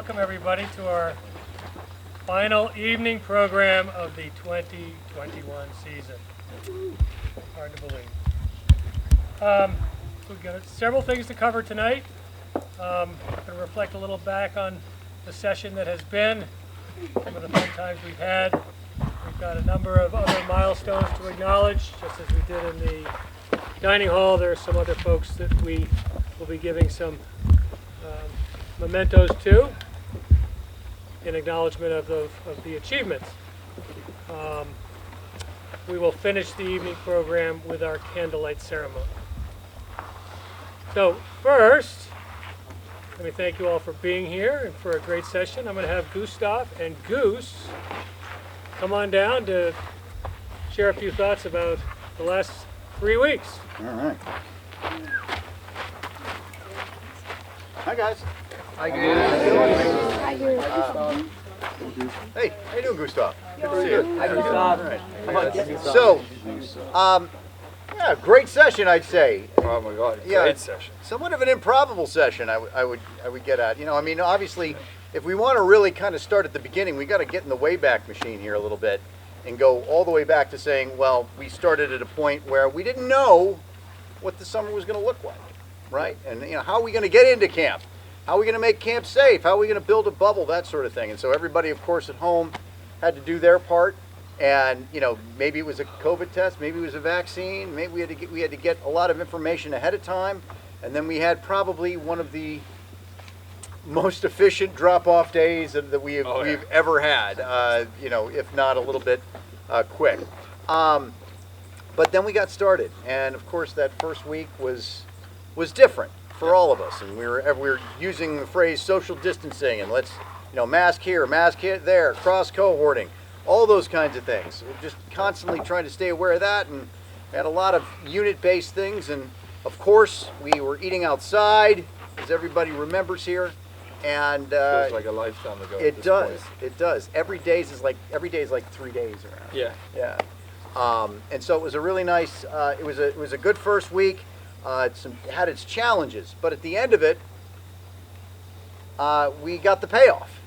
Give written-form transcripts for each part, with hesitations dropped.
welcome everybody to our final evening program of the 2021 season. Hard to believe. We've got several things to cover tonight. I'm going to reflect a little back on the session that has been, some of the fun times we've had. We've got a number of other milestones to acknowledge, just as we did in the dining hall. There are some other folks that we will be giving some mementos to in acknowledgement of the achievements. We will finish the evening program with our candlelight ceremony. So first, let me thank you all for being here and for a great session. I'm going to have Gustav and Goose come on down to share a few thoughts about the last 3 weeks. All right. Hi, guys. Hi, Goose. Hey, how you doing, Gustav? Good to see you. Hi, Gustav. All right. So, yeah, great session, I'd say. Oh my God, great session. Somewhat of an improbable session, I would get at. You know, I mean, obviously, if we want to really kind of start at the beginning, we got to get in the Wayback Machine here a little bit and go all the way back to saying, well, we started at a point where we didn't know what the summer was going to look like, right? And you know, how are we going to get into camp? How are we going to make camp safe? How are we going to build a bubble? That sort of thing. And so everybody, of course, at home had to do their part. And you know, maybe it was a COVID test, maybe it was a vaccine, maybe we had to get a lot of information ahead of time, and then we had probably one of the most efficient drop-off days that we've ever had. You know, if not a little bit quick. But then we got started, and of course that first week was different for all of us, and we were using the phrase social distancing, and let's, you know, mask here, mask there, cross cohorting. All those kinds of things. We're just constantly trying to stay aware of that, and had a lot of unit-based things. And of course, we were eating outside, as everybody remembers here. And feels like a lifetime ago. It does. It does. Every day is like 3 days around. Yeah. Yeah. And so it was a really nice. It was a good first week. It had its challenges, but at the end of it, we got the payoff,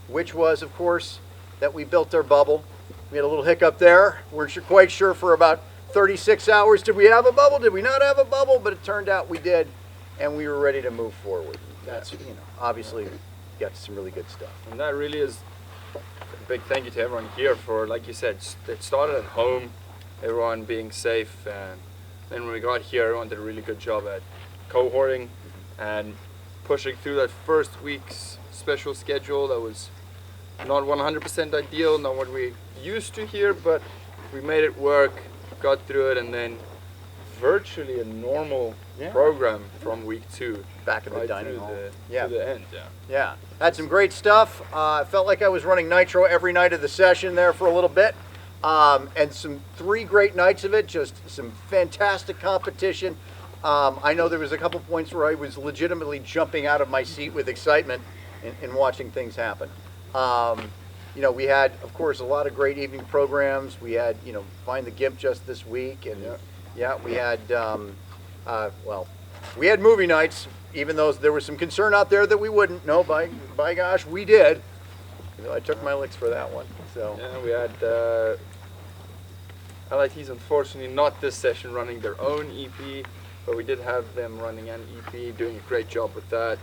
which was, of course, that we built our bubble. We had a little hiccup there. We're quite sure for about 36 hours, did we have a bubble? Did we not have a bubble? But it turned out we did, and we were ready to move forward. That's, you know, obviously got some really good stuff. And that really is a big thank you to everyone here for, like you said, it started at home, everyone being safe, and then when we got here, everyone did a really good job at cohorting and pushing through that first week's special schedule that was not 100% ideal, not what we used to here, but we made it work, got through it, and then virtually a normal program from week 2. Back in the dining hall. To the end, Yeah, had some great stuff. I felt like I was running nitro every night of the session there for a little bit. And 3 great nights of it, just some fantastic competition. I know there was a couple points where I was legitimately jumping out of my seat with excitement in watching things happen. You know, we had, of course, a lot of great evening programs. We had, you know, Find the Gimp just this week, and we had, well, we had movie nights, even though there was some concern out there that we wouldn't. No, by gosh, we did. You know, I took my licks for that one. So yeah, we had LITs, unfortunately, not this session running their own EP, but we did have them running an EP, doing a great job with that.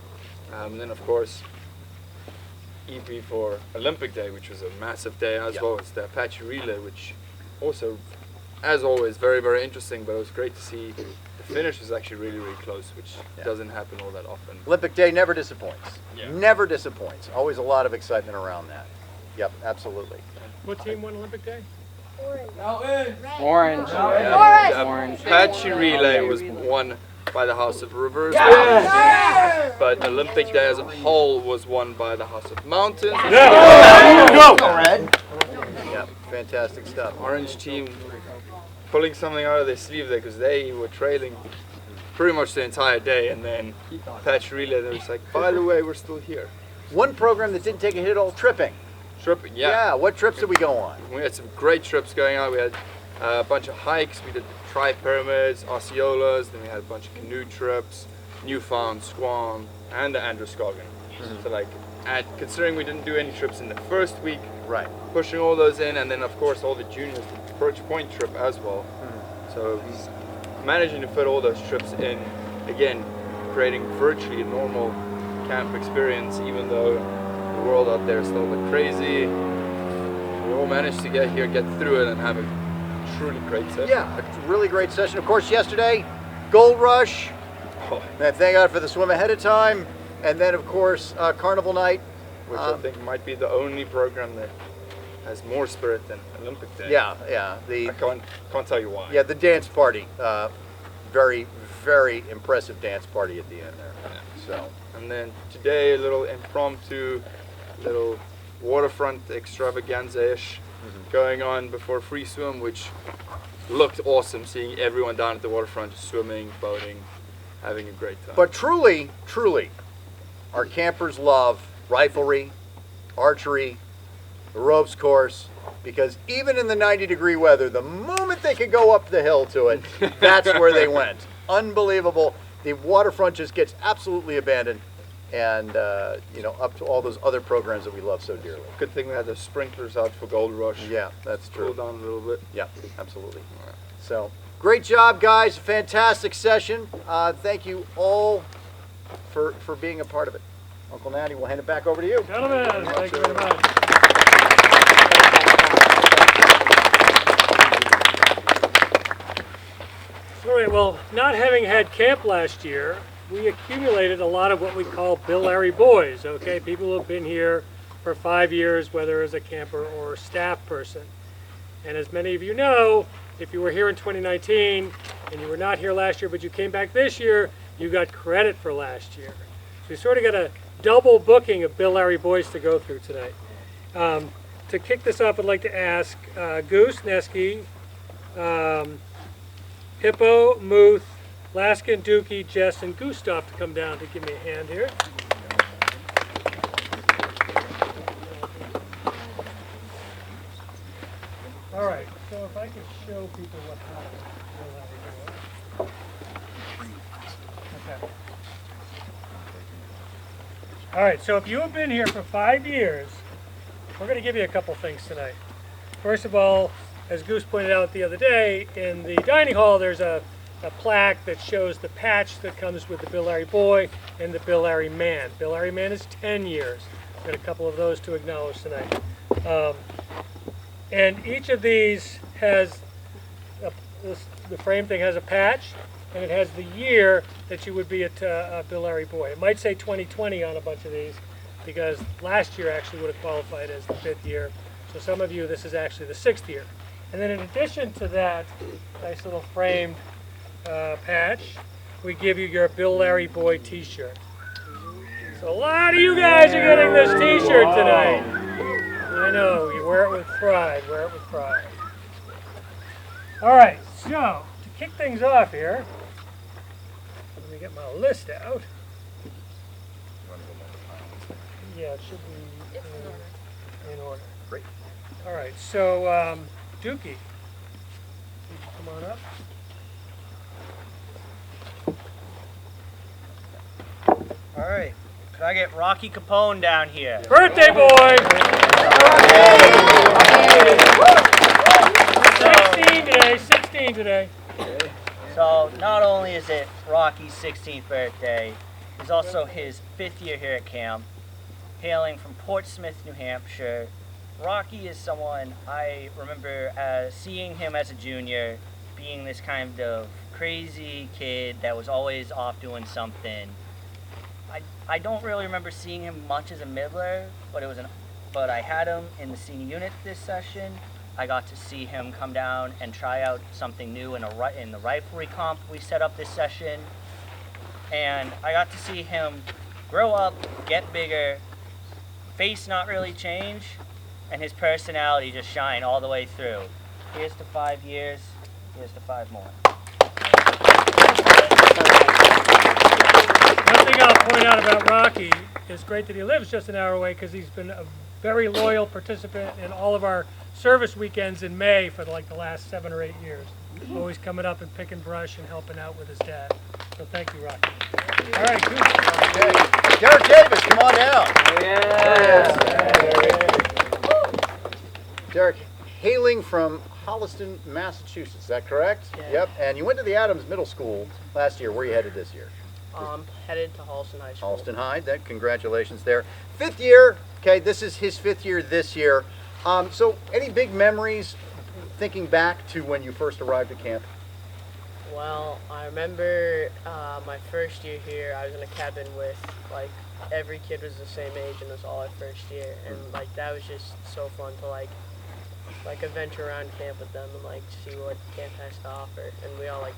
And then, of course, EP for Olympic Day, which was a massive day, as well as the Apache Relay, which also, as always, very, very interesting, but it was great to see the finish was actually really, really close, which doesn't happen all that often. Olympic Day never disappoints. Never disappoints. Always a lot of excitement around that. Yep, absolutely. What team won Olympic Day? Orange. Apache Relay was won by the House of Rivers, but Olympic Day as a whole was won by the House of Mountains. Yeah, fantastic stuff. Orange team pulling something out of their sleeve there, because they were trailing pretty much the entire day, and then Apache Relay, they was like, by the way, we're still here. One program that didn't take a hit at all, tripping. Tripping, Yeah, what trips did we go on? We had some great trips going on. We had a bunch of hikes. We did the Tri-Pyramids, Osceolas, then we had a bunch of canoe trips, Newfound, Squam, and the Androscoggin. So like and considering we didn't do any trips in the first week, Right. pushing all those in, and then of course all the juniors, the Birch Point trip as well. So managing to fit all those trips in, again, creating virtually a normal camp experience, even though the world out there is still a bit crazy. We all managed to get here, get through it, and have a truly great session. Yeah, a really great session. Of course, yesterday, Gold Rush. Oh, And thank God for the swim ahead of time. And then, of course, Carnival Night. which I think might be the only program that has more spirit than Olympic Day. Yeah. I can't tell you why. Yeah, the dance party. Very, very impressive dance party at the end there. Yeah. So. And then today, a little impromptu, little waterfront extravaganza-ish going on before free swim, which looked awesome, seeing everyone down at the waterfront swimming, boating, having a great time. But truly, our campers love riflery, archery, the ropes course, because even in the 90-degree weather, the moment they could go up the hill to it, that's where they went. Unbelievable. The waterfront just gets absolutely abandoned, and up to all those other programs that we love so dearly. Good thing we had the sprinklers out for Gold Rush. Yeah, that's Cool true. down a little bit. Yeah, absolutely. So, great job, guys. Fantastic session. Thank you all for being a part of it. Uncle Natty, we'll hand it back over to you. Gentlemen, thank you very much. All right, well, not having had camp last year, we accumulated a lot of what we call Bill Larry boys, okay? People who have been here for 5 years, whether as a camper or a staff person. And as many of you know, if you were here in 2019 and you were not here last year, but you came back this year, you got credit for last year. So we sort of got a double booking of Bill Larry boys to go through tonight. To kick this off, I'd like to ask Goose, Nesky, Hippo, Muth, Laskin, Dookie, Jess, and Gustav to come down to give me a hand here. All right, so if I could show people what happened. Okay. All right, so if you have been here for 5 years, we're going to give you a couple things tonight. First of all, as Goose pointed out the other day, in the dining hall there's a plaque that shows the patch that comes with the Bill Larry Boy and the Bill Larry Man. Bill Larry Man is 10 years. Got a couple of those to acknowledge tonight. And each of these has, the frame thing has a patch, and it has the year that you would be at Bill Larry Boy. It might say 2020 on a bunch of these, because last year actually would have qualified as the 5th year. So some of you, this is actually the 6th year. And then in addition to that nice little framed patch, we give you your Bill Larry Boy t-shirt. So a lot of you guys are getting this t-shirt tonight. I know, you wear it with pride, wear it with pride. All right, so to kick things off here, let me get my list out. Yeah, it should be in order. Great. All right, so Dookie, you come on up. All right. Could I get Rocky Capone down here? Birthday boy! 16 today. So not only is it Rocky's 16th birthday, it's also his 5th year here at camp. Hailing from Portsmouth, New Hampshire, Rocky is someone I remember seeing him as a junior, being this kind of crazy kid that was always off doing something. I don't really remember seeing him much as a middler, but I had him in the senior unit this session. I got to see him come down and try out something new in the riflery comp we set up this session. And I got to see him grow up, get bigger, face not really change, and his personality just shine all the way through. Here's to 5 years, here's to 5 more. One thing I'll point out about Rocky is great that he lives just an hour away, because he's been a very loyal participant in all of our service weekends in May for the last 7 or 8 years. Always coming up and picking brush and helping out with his dad. So thank you, Rocky. All right, good. Derek Davis, come on down. Derek, hailing from Holliston, Massachusetts, is that correct? Yeah. Yep, and you went to the Adams Middle School last year. Where are you headed this year? Headed to Holliston High School. Holliston High, congratulations there. 5th year, okay, this is his 5th year this year. So any big memories thinking back to when you first arrived at camp? Well, I remember my first year here, I was in a cabin with, like, every kid was the same age and it was all our first year. And, like, that was just so fun to, like adventure around camp with them and, like, see what camp has to offer. And we all, like,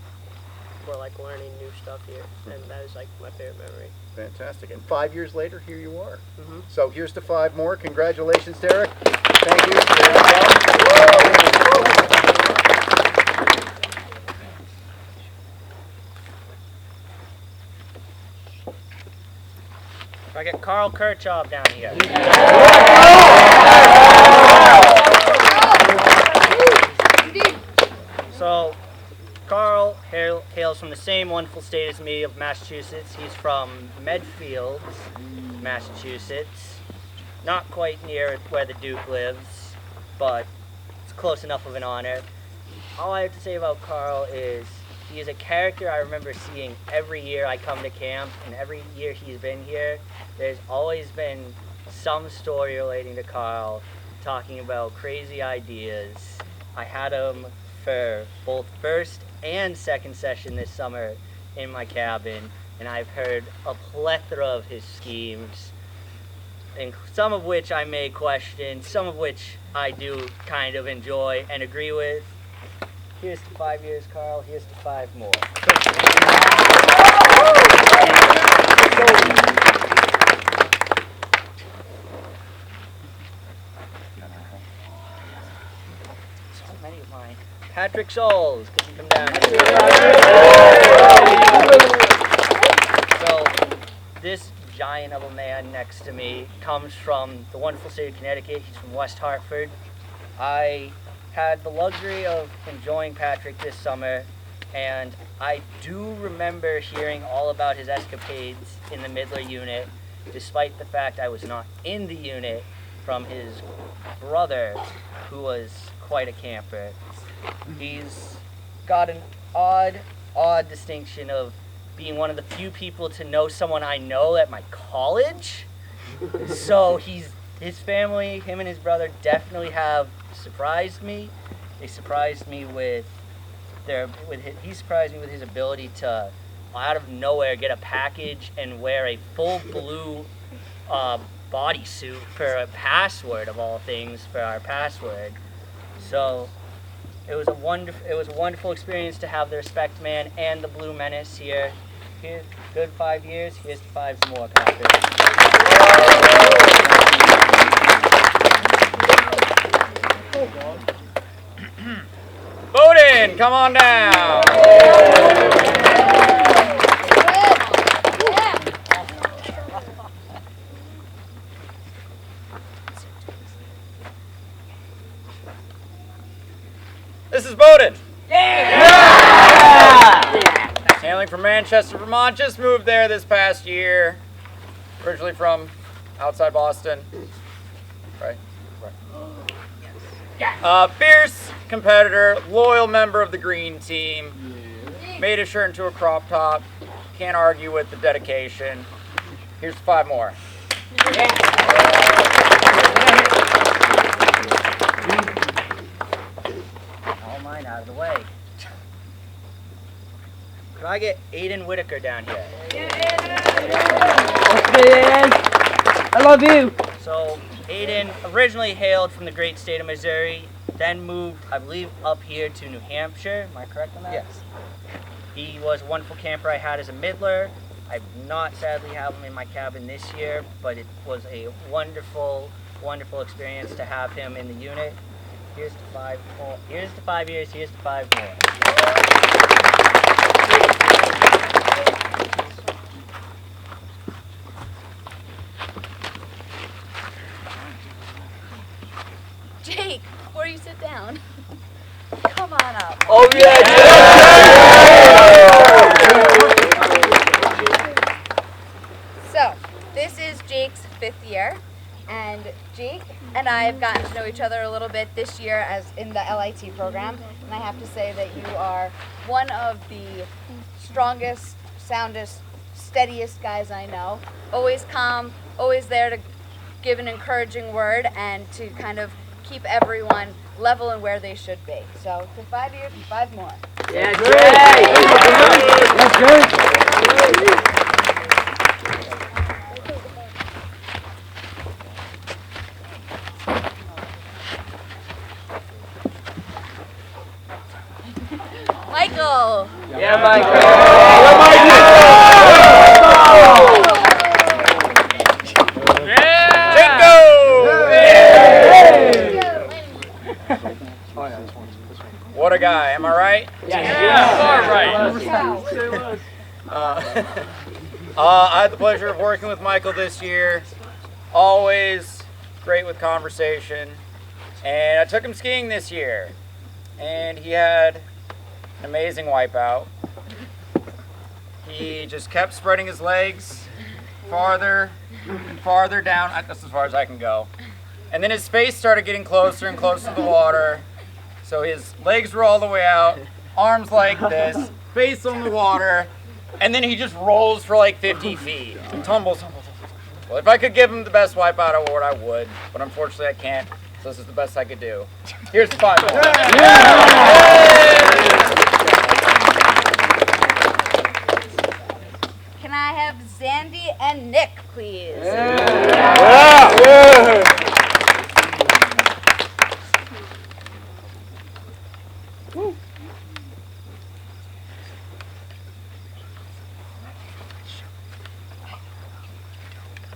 were, like, learning new stuff here. And that was, like, my favorite memory. Fantastic. And 5 years later, here you are. Mm-hmm. So here's to 5 more. Congratulations, Derek. Thank you. I get Carl Kirchhoff down here. So, Carl hails from the same wonderful state as me of Massachusetts. He's from Medfield, Massachusetts. Not quite near where the Duke lives, but it's close enough of an honor. All I have to say about Carl is he is a character I remember seeing every year I come to camp, and every year he's been here, there's always been some story relating to Carl, talking about crazy ideas. I had him for both first and second session this summer in my cabin, and I've heard a plethora of his schemes, and some of which I may question, some of which I do kind of enjoy and agree with. Here's to 5 years, Carl. Here's to 5 more. So many of mine. Patrick Scholes, could you come down here? So, this giant of a man next to me comes from the wonderful state of Connecticut. He's from West Hartford. I had the luxury of enjoying Patrick this summer, and I do remember hearing all about his escapades in the Midler unit, despite the fact I was not in the unit, from his brother, who was quite a camper. He's got an odd distinction of being one of the few people to know someone I know at my college. So his family, him and his brother, definitely have surprised me. They surprised me he surprised me with his ability to, out of nowhere, get a package and wear a full blue bodysuit for a password of all things for our password. So it was a wonderful experience to have the Respect Man and the Blue Menace here. Here's good 5 years. Here's to 5 more, Patrick. Bowden, come on down. This is Bowden. Hailing from Manchester, Vermont. Just moved there this past year. Originally from outside Boston. Right? Fierce competitor, loyal member of the green team. Made his shirt into a crop top. Can't argue with the dedication. Here's 5 more. All mine out of the way. Could I get Aidan Whitaker down here? I love you. So Aidan originally hailed from the great state of Missouri, then moved, I believe, up here to New Hampshire. Am I correct on that? Yes. He was a wonderful camper I had as a Midler. I not sadly have him in my cabin this year, but it was a wonderful experience to have him in the unit. Here's to 5 more. Here's to 5 years. Here's to 5 more. Jake, before you sit down, come on up. Oh yeah! So, this is Jake's 5th year, and Jake and I have gotten to know each other a little bit this year as in the LIT program, and I have to say that you are one of the strongest, soundest, steadiest guys I know. Always calm, always there to give an encouraging word and to kind of keep everyone level and where they should be. So for 5 years and 5 more. Yeah, great. That's great. Michael. Yeah, Michael. What a guy, am I right? I had the pleasure of working with Michael this year. Always great with conversation. And I took him skiing this year. And he had an amazing wipeout. He just kept spreading his legs farther and farther down. That's as far as I can go. And then his face started getting closer and closer to the water. So his legs were all the way out, arms like this, face on the water, and then he just rolls for like 50 feet. Tumbles. Well, if I could give him the best wipeout award, I would, but unfortunately I can't, so this is the best I could do. Here's the 5 more. Can I have Zandy and Nick, please?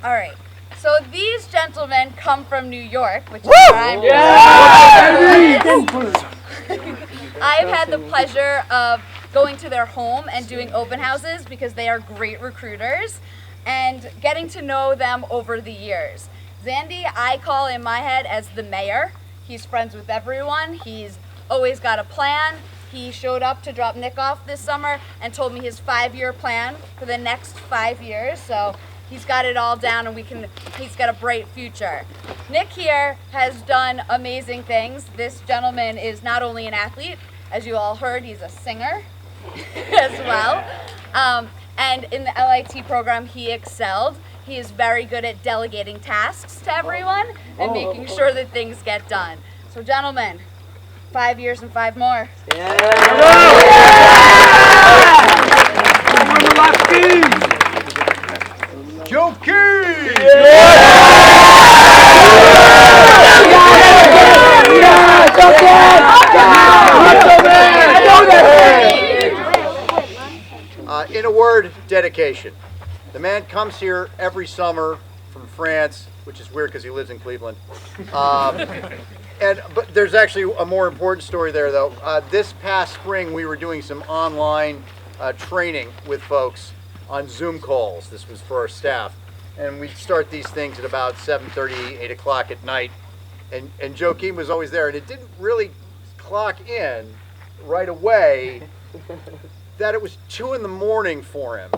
All right. So these gentlemen come from New York, which is where I'm from. I've had the pleasure of going to their home and doing open houses because they are great recruiters and getting to know them over the years. Zandy, I call in my head as the mayor. He's friends with everyone. He's always got a plan. He showed up to drop Nick off this summer and told me his 5-year plan for the next 5 years. So he's got it all down and he's got a bright future. Nick here has done amazing things. This gentleman is not only an athlete, as you all heard, he's a singer as well. And in the LIT program, he excelled. He is very good at delegating tasks to everyone and making sure that things get done. So gentlemen, 5 years and 5 more. Joe Key! In a word, dedication. The man comes here every summer from France, which is weird because he lives in Cleveland. But there's actually a more important story there, though. This past spring, we were doing some online training with folks on Zoom calls. This was for our staff. And we'd start these things at about 7:30, 8 o'clock at night. And Joaquin was always there. And it didn't really clock in right away that it was 2 in the morning for him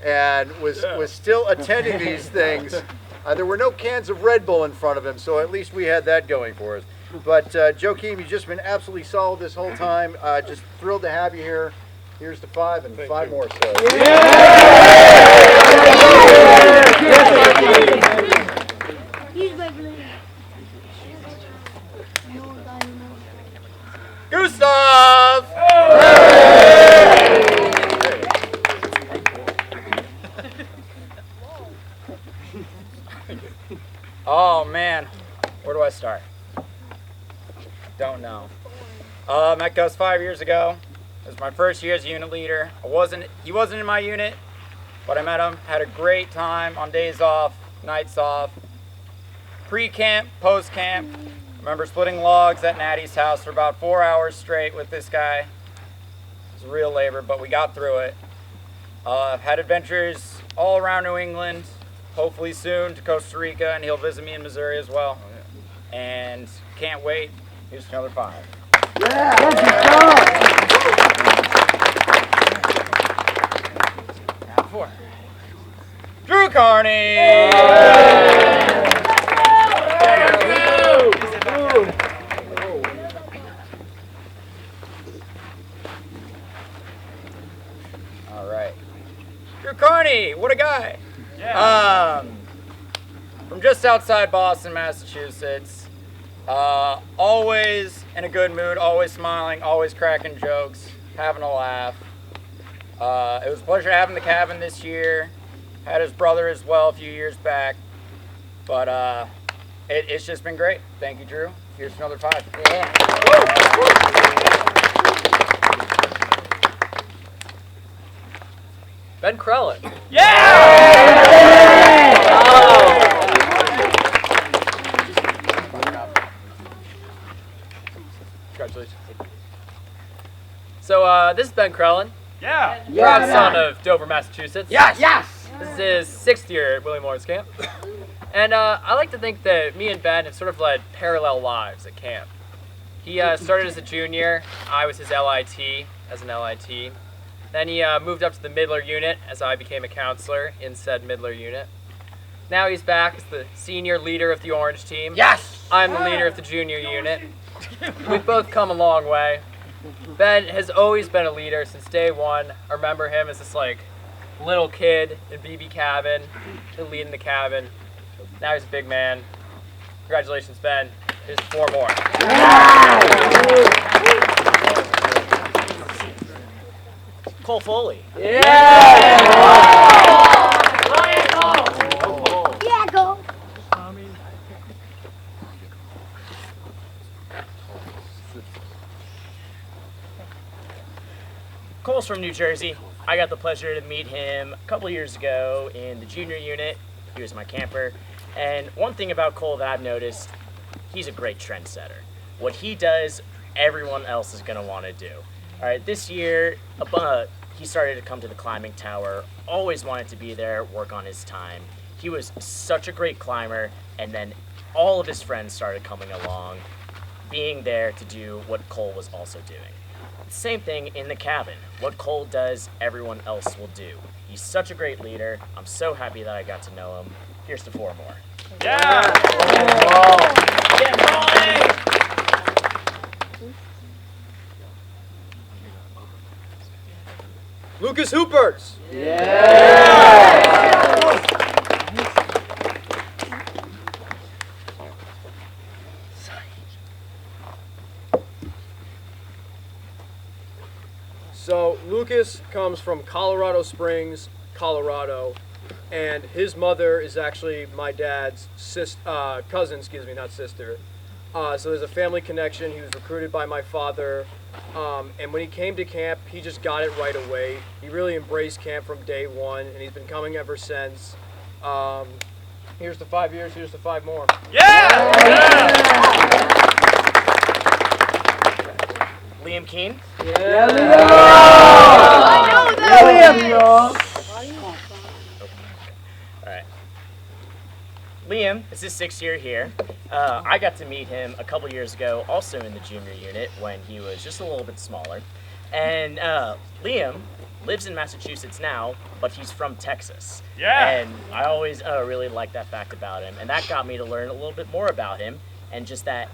and was still attending these things. There were no cans of Red Bull in front of him, so at least we had that going for us. But Joaquin, you've just been absolutely solid this whole time. Just thrilled to have you here. Here's the 5 and 5 more. So. Gustav! Oh man, where do I start? Don't know. Met Gus 5 years ago. It was my first year as a unit leader. He wasn't in my unit, but I met him, had a great time on days off, nights off, pre-camp, post-camp. I remember splitting logs at Natty's house for about 4 hours straight with this guy. It was real labor, but we got through it. I've had adventures all around New England, hopefully soon to Costa Rica, and he'll visit me in Missouri as well. And can't wait. Here's another 5. Yeah, that's good job. Now 4. Drew Carney! From just outside Boston, Massachusetts. Always in a good mood, always smiling, always cracking jokes, having a laugh. It was a pleasure having the cabin this year. Had his brother as well a few years back. But it's just been great. Thank you, Drew. Here's another 5. Yeah. Ben Krellin. Congratulations. So this is Ben Krellin. Proud son of Dover, Massachusetts. This is his 6th year at William Lawrence Camp. And I like to think that me and Ben have sort of led parallel lives at camp. He started as a junior. I was his LIT, as an LIT. Then he moved up to the Midler unit as I became a counselor in said Midler unit. Now he's back as the senior leader of the Orange team. I'm the leader of the junior unit. We've both come a long way. Ben has always been a leader since day one. I remember him as this little kid in BB cabin, leading the cabin. Now he's a big man. Congratulations, Ben. Here's 4 more. Cole Foley. Cole's from New Jersey. I got the pleasure to meet him a couple years ago in the junior unit. He was my camper. And one thing about Cole that I've noticed, he's a great trendsetter. What he does, everyone else is going to want to do. All right, this year, he started to come to the climbing tower, always wanted to be there, work on his time. He was such a great climber, and then all of his friends started coming along, being there to do what Cole was also doing. Same thing in the cabin. What Cole does, everyone else will do. He's such a great leader. I'm so happy that I got to know him. Here's to 4 more. Lucas Hooperts. So Lucas comes from Colorado Springs, Colorado, and his mother is actually my dad's cousin, not sister. So there's a family connection. He was recruited by my father, and when he came to camp, he just got it right away. He really embraced camp from day one, and he's been coming ever since. Here's to 5 years. Here's to 5 more. Liam Keane. Liam is his 6th year here. I got to meet him a couple years ago, also in the junior unit, when he was just a little bit smaller. And Liam lives in Massachusetts now, but he's from Texas. And I always really liked that fact about him. And that got me to learn a little bit more about him, and just that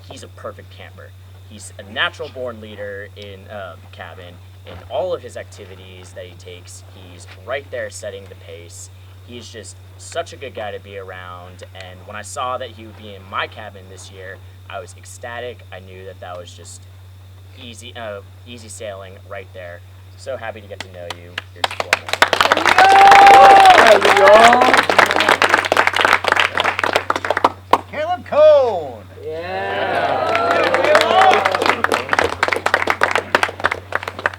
he's a perfect camper. He's a natural-born leader in the cabin. In all of his activities that he takes, he's right there setting the pace. He's just such a good guy to be around, and when I saw that he would be in my cabin this year, I was ecstatic. I knew that that was just easy sailing right there. So happy to get to know you. Here's 4 more. Caleb Cone.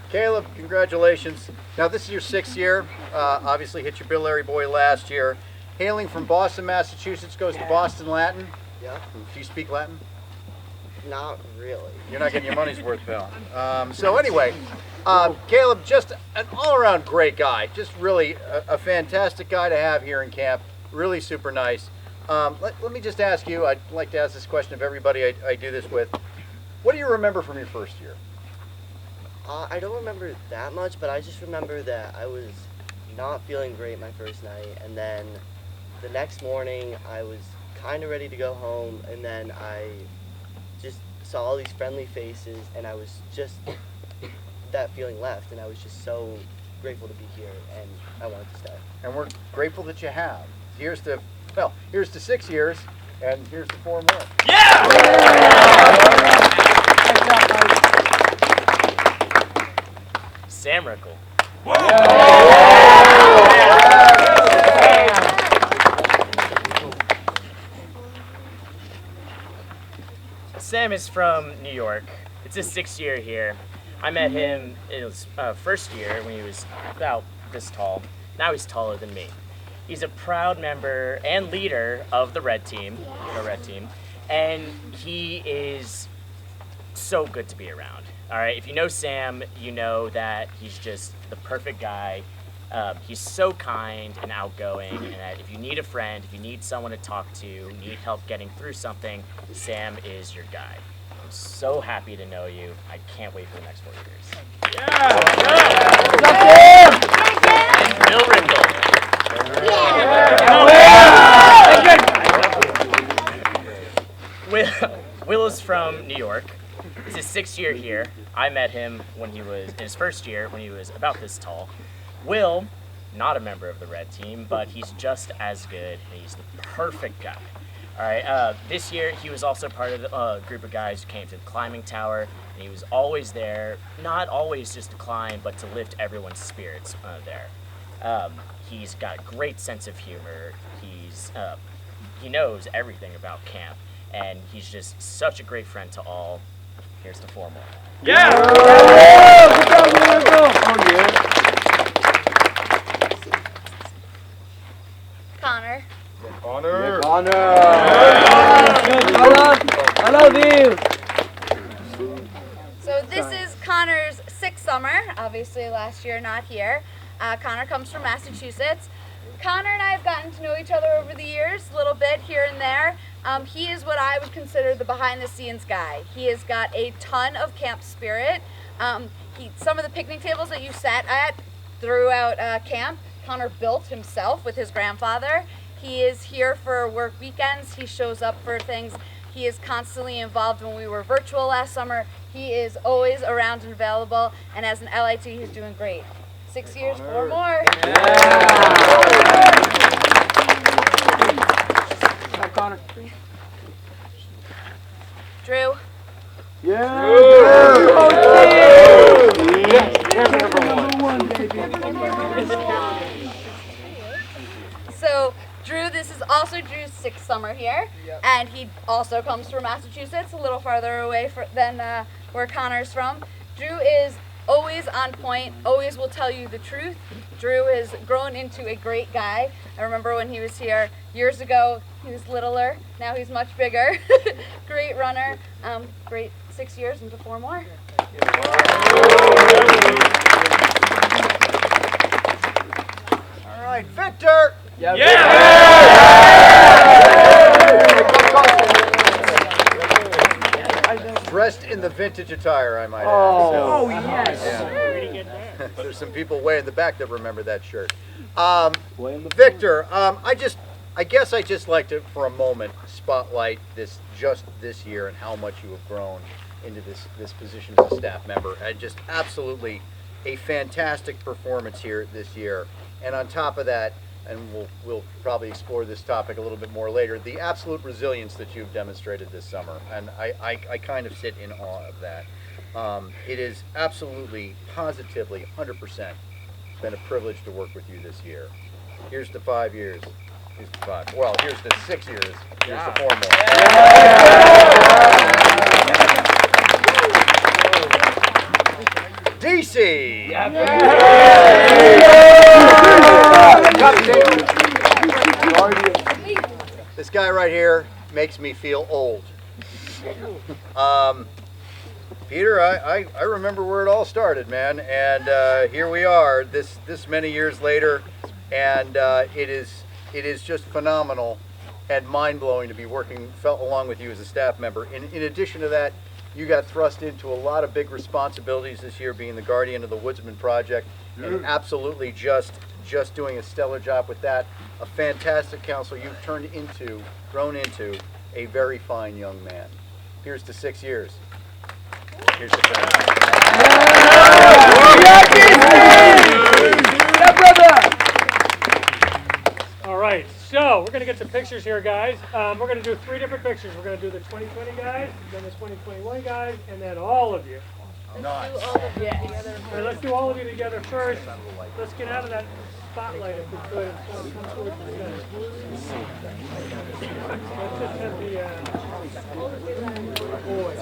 Caleb, congratulations. Now this is your 6th year. Obviously hit your biliary boy last year. Hailing from Boston, Massachusetts, goes to Boston Latin. Yeah. Do you speak Latin? Not really. You're not getting your money's worth, pal. So anyway, Caleb, just an all-around great guy. Just really a fantastic guy to have here in camp. Really super nice. Let me just ask you, I'd like to ask this question of everybody I do this with. What do you remember from your first year? I don't remember that much, but I just remember that I was not feeling great my first night, and then the next morning I was kind of ready to go home, and then I just saw all these friendly faces, and I was just, that feeling left, and I was just so grateful to be here, and I wanted to stay. And we're grateful that you have. Here's to 6 years, and here's to 4 more. Sam Rickle. Sam is from New York. It's his 6th year here. I met him in his first year when he was about this tall. Now he's taller than me. He's a proud member and leader of the red team, and he is so good to be around. All right, if you know Sam, you know that he's just the perfect guy. He's so kind and outgoing, and that if you need a friend, if you need someone to talk to, need help getting through something, Sam is your guy. I'm so happy to know you. I can't wait for the next 4 years. And Bill Rindle. Will is from New York. It's his 6th year here. I met him when he was in his first year, when he was about this tall. Will, not a member of the red team, but he's just as good, and he's the perfect guy. All right, this year he was also part of a group of guys who came to the climbing tower, and he was always there, not always just to climb, but to lift everyone's spirits there. He's got a great sense of humor. He knows everything about camp, and he's just such a great friend to all. Here's to 4 more. Connor. I love you. So this is Connor's 6th summer. Obviously last year not here. Connor comes from Massachusetts. Connor and I have gotten to know each other over the years, a little bit here and there. He is what I would consider the behind-the-scenes guy. He has got a ton of camp spirit. Some of the picnic tables that you sat at throughout camp, Connor built himself with his grandfather. He is here for work weekends. He shows up for things. He is constantly involved when we were virtual last summer. He is always around and available, and as an LIT, he's doing great. 6 years, 4 more. Connor. Drew. So Drew, this is also Drew's 6th summer here, and he also comes from Massachusetts, a little farther away than where Connor's from. Drew is always on point, always will tell you the truth. Drew has grown into a great guy. I remember when he was here years ago, he was littler. Now he's much bigger. Great runner. Great 6 years into 4 more. All right, Victor. Dressed in the vintage attire, I might add. Yes. There's some people way in the back that remember that shirt. Victor, I guess I just like to, for a moment, spotlight this year and how much you have grown into this position as a staff member. Just absolutely a fantastic performance here this year. And on top of that, and we'll probably explore this topic a little bit more later, the absolute resilience that you've demonstrated this summer. And I kind of sit in awe of that. It is absolutely, positively, 100% been a privilege to work with you this year. Here's to 5 years. Here's to 5. Well, here's to 6 years. Here's to 4 more. DC! This guy right here makes me feel old. Peter, I remember where it all started, man, and here we are, this many years later, and it is just phenomenal and mind-blowing to be working along with you as a staff member. In addition to that, you got thrust into a lot of big responsibilities this year, being the guardian of the Woodsman Project, and absolutely just doing a stellar job with that. A fantastic counselor. You've grown into a very fine young man. Here's to 6 years. Here's to right, so we're going to get some pictures here, guys. We're going to do 3 different pictures. We're going to do the 2020 guys, then the 2021 guys, and then all of you. Let's do all of them together All right, first. let's do all of you together first. Let's get out of that spotlight if we could. And come towards the center. Let's just have the boys.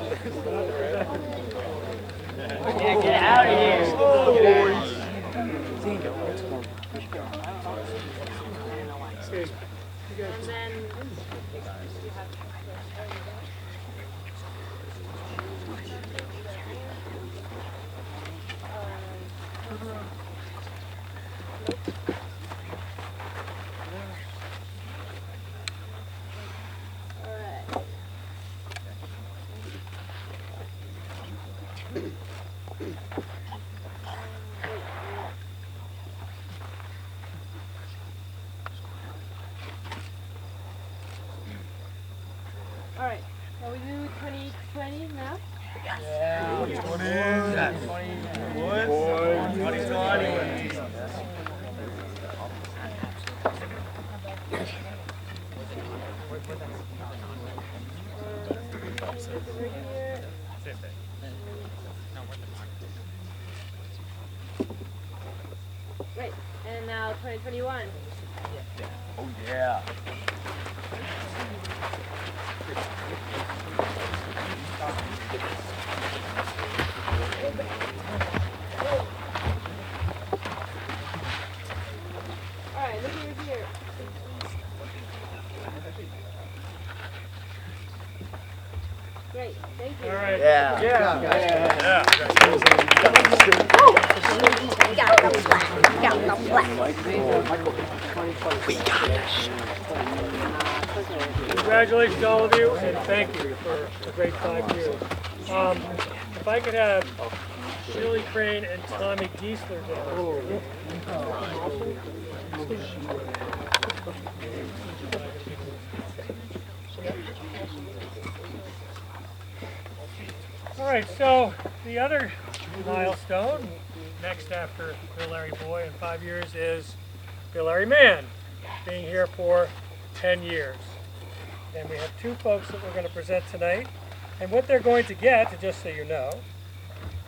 Yeah, get out of here. Okay. You guys, And then all right. Now we do 2020 now. Right, and now 2021. Oh yeah. All right, look over here. Great, thank you. all right. Yeah. You got the flag. You got the flag. Congratulations to all of you, and thank you for a great 5 years. If I could have Shirley Crane and Tommy Giesler down. All right, so the other milestone next after Bill Larry Boy in 5 years is Bill Larry Man being here for 10 years. And we have 2 folks that we're going to present tonight. And what they're going to get, just so you know,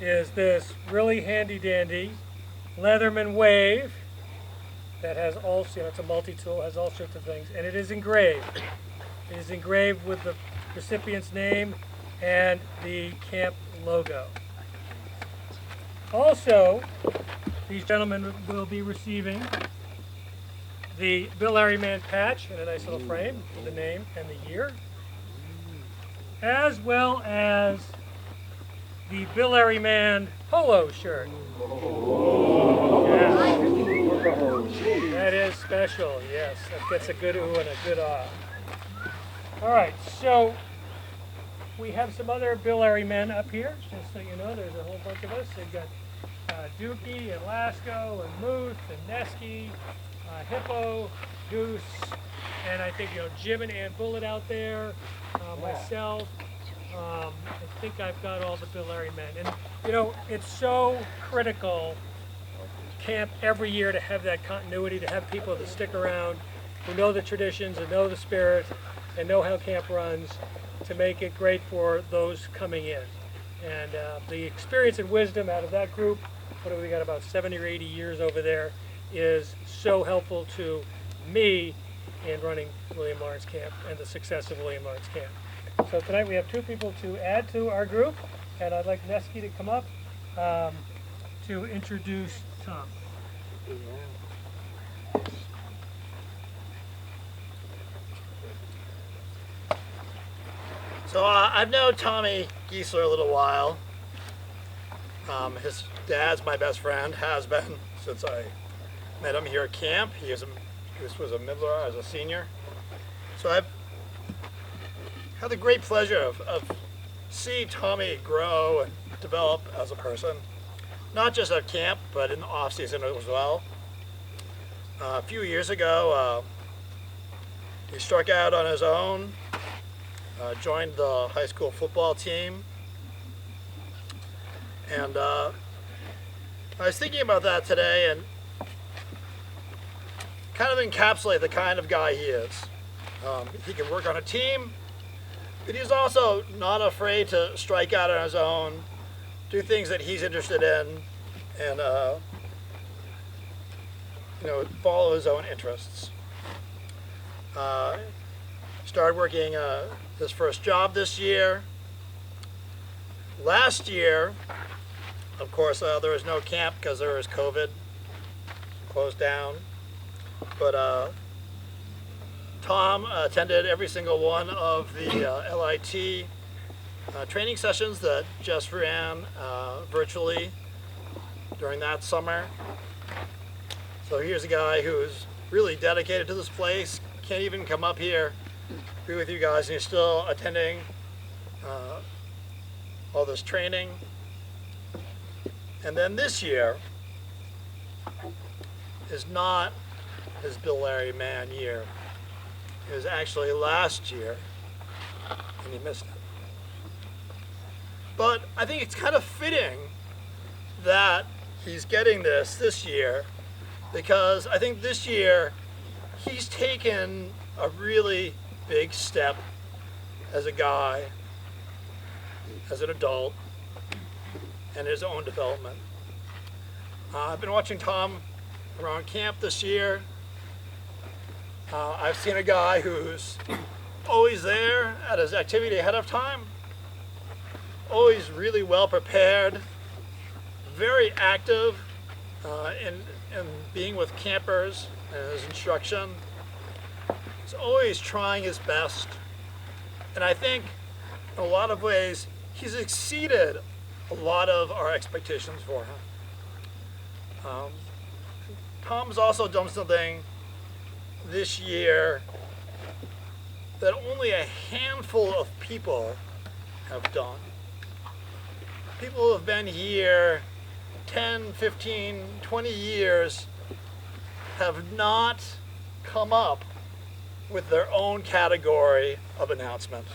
is this really handy dandy Leatherman wave that has all, it's a multi-tool, has all sorts of things, and it is engraved. It is engraved with the recipient's name and the camp logo. Also, these gentlemen will be receiving the Bill Larry Man patch in a nice little frame with the name and the year, as well as the Bill Larry Man polo shirt. Yeah. That is special, yes. That gets a good ooh and a good ah. All right, so we have some other Bill Larry men up here, just so you know. There's a whole bunch of us. They've got Dookie and Lasco and Muth and Nesky, Hippo, Goose, and I think Jim and Ann Bullitt out there, myself. I think I've got all the Bill Larry men. And it's so critical camp every year to have that continuity, to have people that stick around, who know the traditions and know the spirit and know how camp runs, to make it great for those coming in. And the experience and wisdom out of that group, what do we got, about 70 or 80 years over there, is so helpful to me in running William Lawrence Camp and the success of William Lawrence Camp. So tonight we have 2 people to add to our group, and I'd like Nesky to come up to introduce Tom. So I've known Tommy Giesler a little while. His dad's my best friend, has been since I met him here at camp. This was a middler, I was a senior. So I've had the great pleasure of seeing Tommy grow and develop as a person, not just at camp, but in the off season as well. A few years ago, he struck out on his own, joined the high school football team, and I was thinking about that today, and kind of encapsulate the kind of guy he is. He can work on a team, but he's also not afraid to strike out on his own, do things that he's interested in, and follow his own interests. Started working his first job this year. Last year, of course, there was no camp because there was COVID, closed down. But Tom attended every single one of the LIT training sessions that Jess ran virtually during that summer. So here's a guy who's really dedicated to this place, can't even come up here, be with you guys, and he's still attending all this training. And then this year is not his Bill Larry Man year. It was actually last year, and he missed it. But I think it's kind of fitting that he's getting this year, because I think this year he's taken a really big step as a guy, as an adult, and his own development. I've been watching Tom around camp this year. I've seen a guy who's always there at his activity ahead of time, always really well prepared, very active in being with campers and his instruction. He's always trying his best. And I think in a lot of ways, he's exceeded a lot of our expectations for him. Tom's also done something this year that only a handful of people have done. People who have been here 10, 15, 20 years have not come up with their own category of announcement.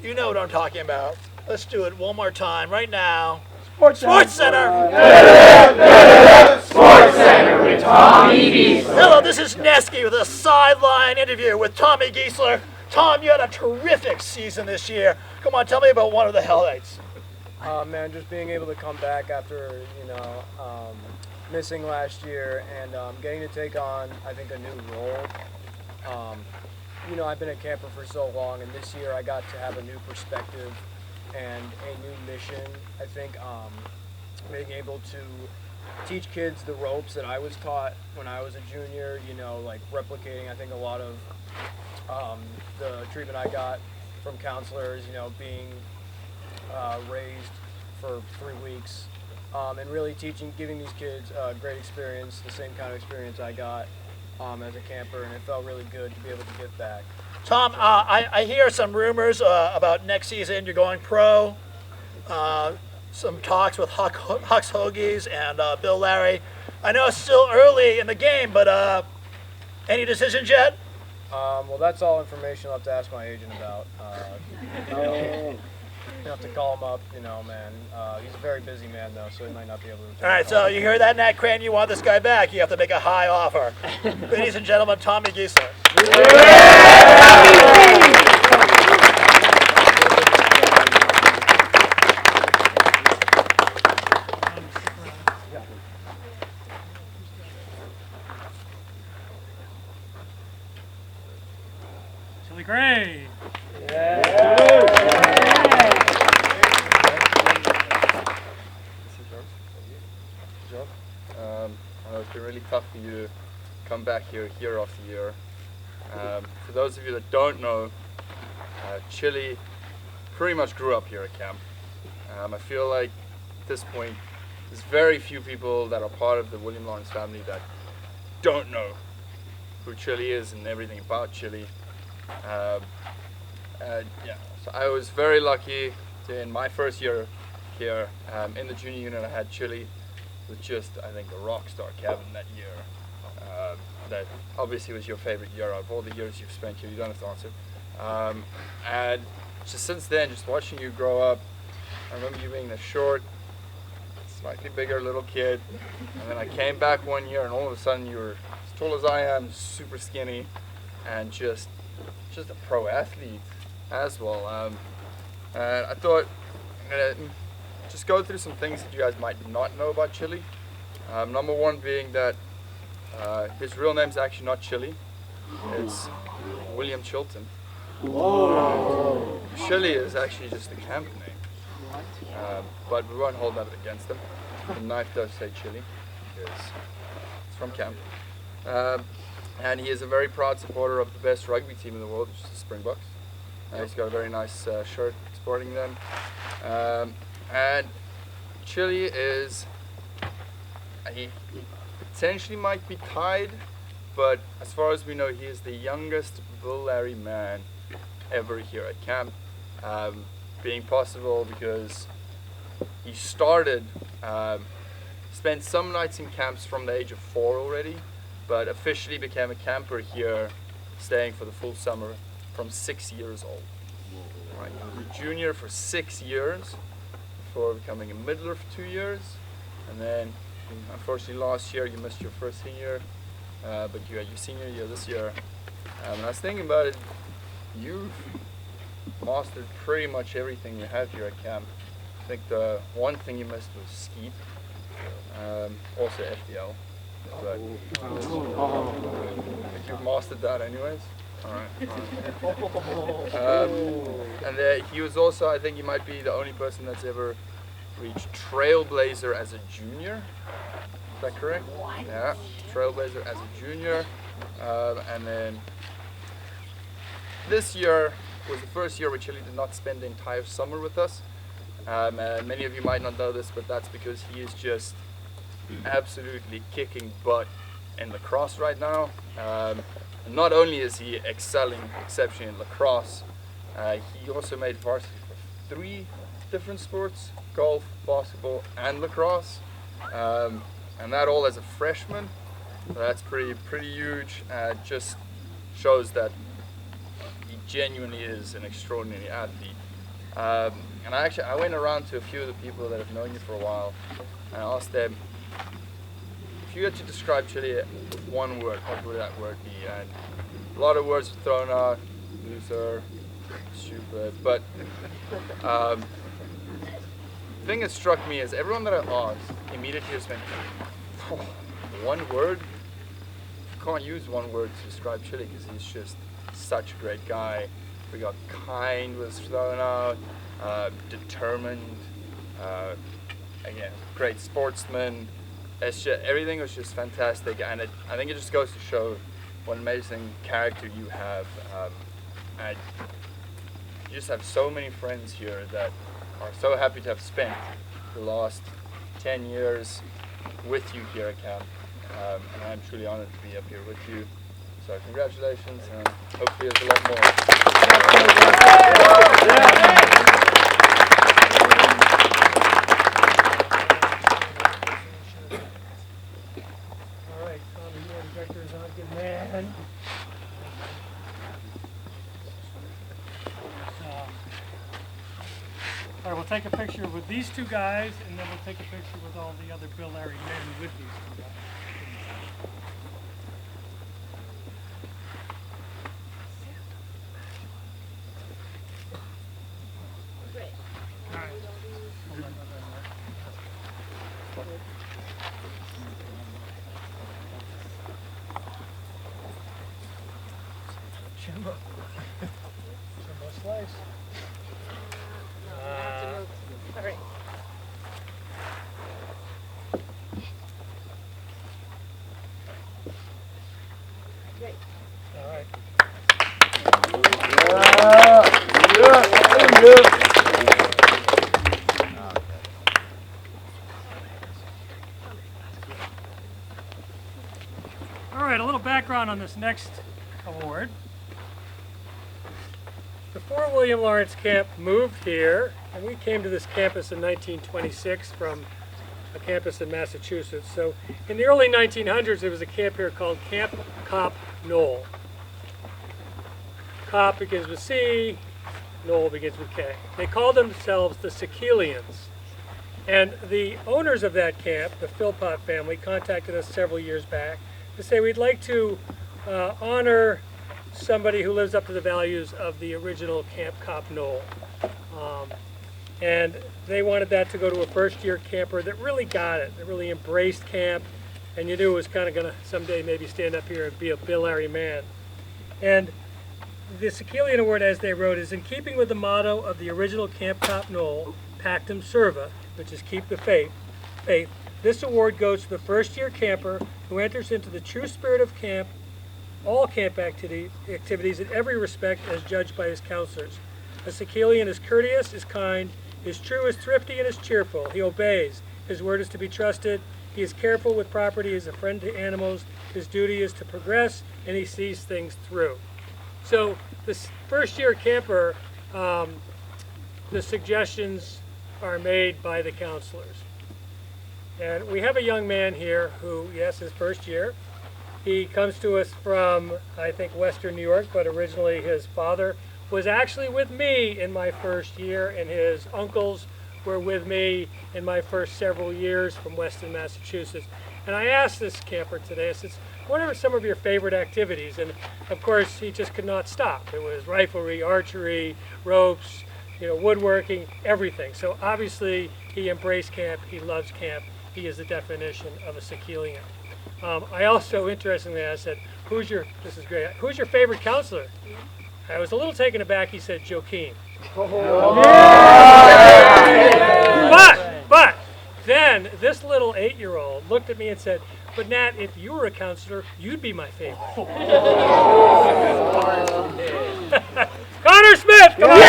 You know what I'm talking about. Let's do it one more time right now. Sports Center! Sports Center with Tommy Giesler. Hello, this is Nesky with a sideline interview with Tommy Giesler. Tom, you had a terrific season this year. Come on, tell me about one of the highlights. Man, just being able to come back after, missing last year and getting to take on, I think, a new role. I've been a camper for so long, and this year I got to have a new perspective and a new mission. I think being able to teach kids the ropes that I was taught when I was a junior, like replicating, I think, a lot of the treatment I got from counselors, being raised for 3 weeks, and really giving these kids a great experience, the same kind of experience I got as a camper, and it felt really good to be able to give back. Tom, I hear some rumors about next season you're going pro. Some talks with Huck's Hoagies and Bill Larry. I know it's still early in the game, but any decisions yet? Well, that's all information I'll have to ask my agent about. You have to call him up, man. He's a very busy man, though, so he might not be able to. All right, so you hear that, Nat Crane? You want this guy back, you have to make a high offer. Ladies and gentlemen, Tommy Giesler. Chili Crane. It's been really tough for you to come back here year after year. For those of you that don't know, Chili pretty much grew up here at camp. I feel like at this point, there's very few people that are part of the William Lawrence family that don't know who Chili is and everything about Chili. So I was very lucky to, in my first year here, in the junior unit, I had Chili with just, I think, a rock star Kevin that year. That obviously was your favorite year out of all the years you've spent here. You don't have to answer. And just since then, just watching you grow up, I remember you being the short, slightly bigger little kid. And then I came back one year, and all of a sudden you were tall as I am, super skinny, and just a pro athlete as well. And I thought I'm gonna just go through some things that you guys might not know about Chili. Number one being that his real name's actually not Chili, it's William Chilton. Whoa. Chili is actually just a camp name, but we won't hold that against him. The knife does say Chili because it's from camp. And he is a very proud supporter of the best rugby team in the world, which is the Springboks. He's got a very nice shirt supporting them. And Chili is, he potentially might be tied, but as far as we know, he is the youngest Bill Larry man ever here at camp. Being possible because he started, spent some nights in camps from the age of 4 already, but officially became a camper here, staying for the full summer from 6 years old. Right, he was a junior for 6 years before becoming a middler for 2 years, and then unfortunately last year you missed your first senior, but you had your senior year this year. And I was thinking about it, you've mastered pretty much everything you have here at camp. I think the one thing you missed was skeet, also FDL, but I think you've mastered that anyways. Alright. And he was also, I think he might be the only person that's ever reached Trailblazer as a junior. Is that correct? What? Yeah, Trailblazer as a junior. And then this year was the first year where Chili did not spend the entire summer with us. And many of you might not know this, but that's because he is just absolutely kicking butt in lacrosse right now. And not only is he excelling exceptionally in lacrosse, he also made varsity for 3 different sports: golf, basketball, and lacrosse. And that all as a freshman. So that's pretty huge. Just shows that he genuinely is an extraordinary athlete. And I went around to a few of the people that have known you for a while, and I asked them, if you had to describe Chili with one word, what would that word be? And a lot of words were thrown out: loser, stupid. But the thing that struck me is everyone that I asked immediately just went, one word? You can't use one word to describe Chili because he's just such a great guy. We got kind was thrown out, determined, again, great sportsman. Everything was just fantastic, and I think it just goes to show what an amazing character you have. And you just have so many friends here that are so happy to have spent the last 10 years with you here at camp. And I'm truly honored to be up here with you. So congratulations, and hopefully there's a lot more. All right, Tommy, your director is on. Good man. All right, we'll take a picture with these 2 guys, and then we'll take a picture with all the other Bill Larry men with these 2 guys. Jimbo. Jimbo slice. All right. Great. All right. All right, a little background on this next award. Before William Lawrence Camp moved here, and we came to this campus in 1926 from a campus in Massachusetts. So in the early 1900s, there was a camp here called Camp Cop Knoll. Cop begins with C, Knoll begins with K. They called themselves the Cicelians. And the owners of that camp, the Philpott family, contacted us several years back to say we'd like to honor somebody who lives up to the values of the original Camp Cop Knoll. And they wanted that to go to a first-year camper that really got it, that really embraced camp, and you knew it was kind of going to someday maybe stand up here and be a biliary man. And the Cicelian Award, as they wrote, is in keeping with the motto of the original Camp Cop Knoll, Pactum Serva, which is keep the faith. This award goes to the first-year camper who enters into the true spirit of camp, all camp activities in every respect as judged by his counselors. A Cicelian is courteous, is kind, is true, is thrifty, and is cheerful. He obeys. His word is to be trusted. He is careful with property. He is a friend to animals. His duty is to progress, and he sees things through. So this first-year camper, the suggestions are made by the counselors. And we have a young man here who, yes, his first year. He comes to us from, I think, Western New York, but originally his father was actually with me in my first year, and his uncles were with me in my first several years from Weston, Massachusetts. And I asked this camper today, I said, what are some of your favorite activities? And of course, he just could not stop. It was riflery, archery, ropes, woodworking, everything. So obviously, he embraced camp, he loves camp, he is the definition of a Cicelian. I also, interestingly, I said, this is great, who's your favorite counselor? I was a little taken aback, he said Joaquin. But then this little 8-year-old looked at me and said, but Nat, if you were a counselor, you'd be my favorite. Connor Smith, come on!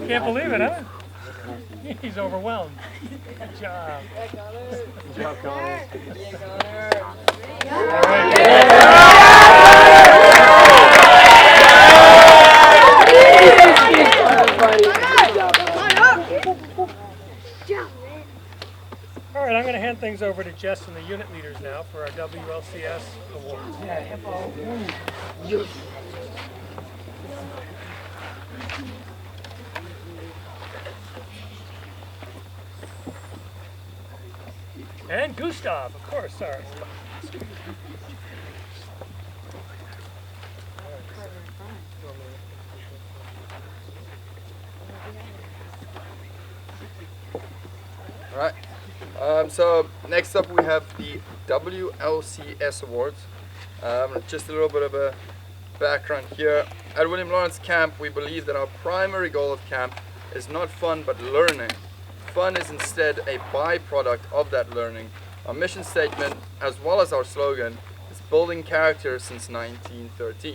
Can't believe it, huh? He's overwhelmed. Good job. Good job, Connor. All right, I'm going to hand things over to Jess and the unit leaders now for our WLCS Awards. And Gustav, of course, sorry. All right. So next up we have the WLCS Awards. Just a little bit of a background here. At William Lawrence Camp, we believe that our primary goal of camp is not fun but learning. Fun is instead a byproduct of that learning. Our mission statement, as well as our slogan, is building character since 1913.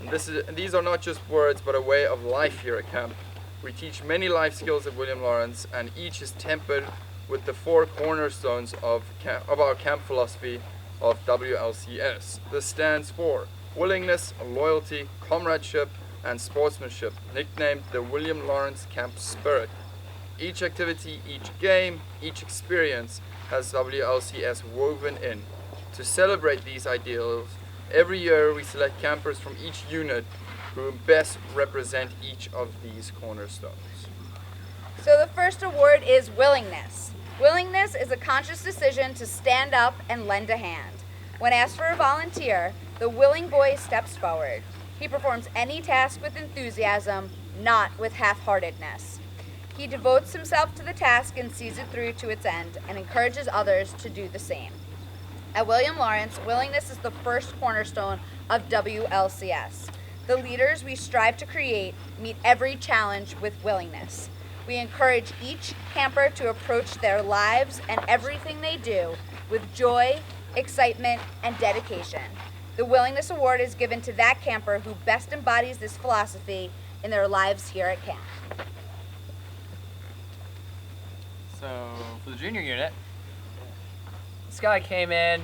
And these are not just words, but a way of life here at camp. We teach many life skills at William Lawrence, and each is tempered with the 4 cornerstones of our camp philosophy of WLCS. This stands for willingness, loyalty, comradeship, and sportsmanship, nicknamed the William Lawrence Camp Spirit. Each activity, each game, each experience has WLCS woven in. To celebrate these ideals, every year we select campers from each unit who best represent each of these cornerstones. So the first award is willingness. Willingness is a conscious decision to stand up and lend a hand. When asked for a volunteer, the willing boy steps forward. He performs any task with enthusiasm, not with half-heartedness. He devotes himself to the task and sees it through to its end and encourages others to do the same. At William Lawrence, willingness is the first cornerstone of WLCS. The leaders we strive to create meet every challenge with willingness. We encourage each camper to approach their lives and everything they do with joy, excitement, and dedication. The Willingness Award is given to that camper who best embodies this philosophy in their lives here at camp. So, for the junior unit, this guy came in,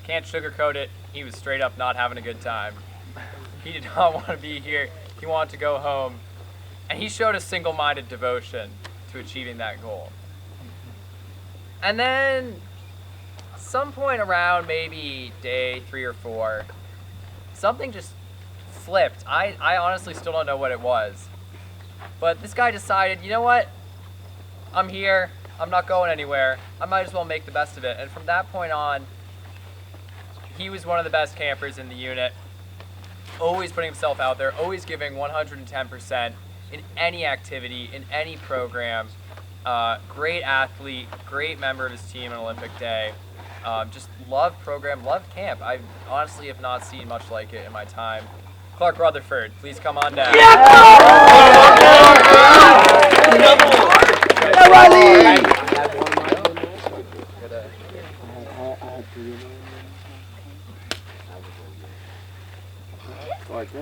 can't sugarcoat it, he was straight up not having a good time. He did not want to be here, he wanted to go home, and he showed a single-minded devotion to achieving that goal. And then some point around maybe day 3 or 4, something just flipped. I honestly still don't know what it was. But this guy decided, you know what? I'm here. I'm not going anywhere. I might as well make the best of it. And from that point on, he was one of the best campers in the unit. Always putting himself out there, always giving 110% in any activity, in any program. Great athlete, great member of his team on Olympic Day. Just loved program, loved camp. I honestly have not seen much like it in my time. Clark Rutherford, please come on down.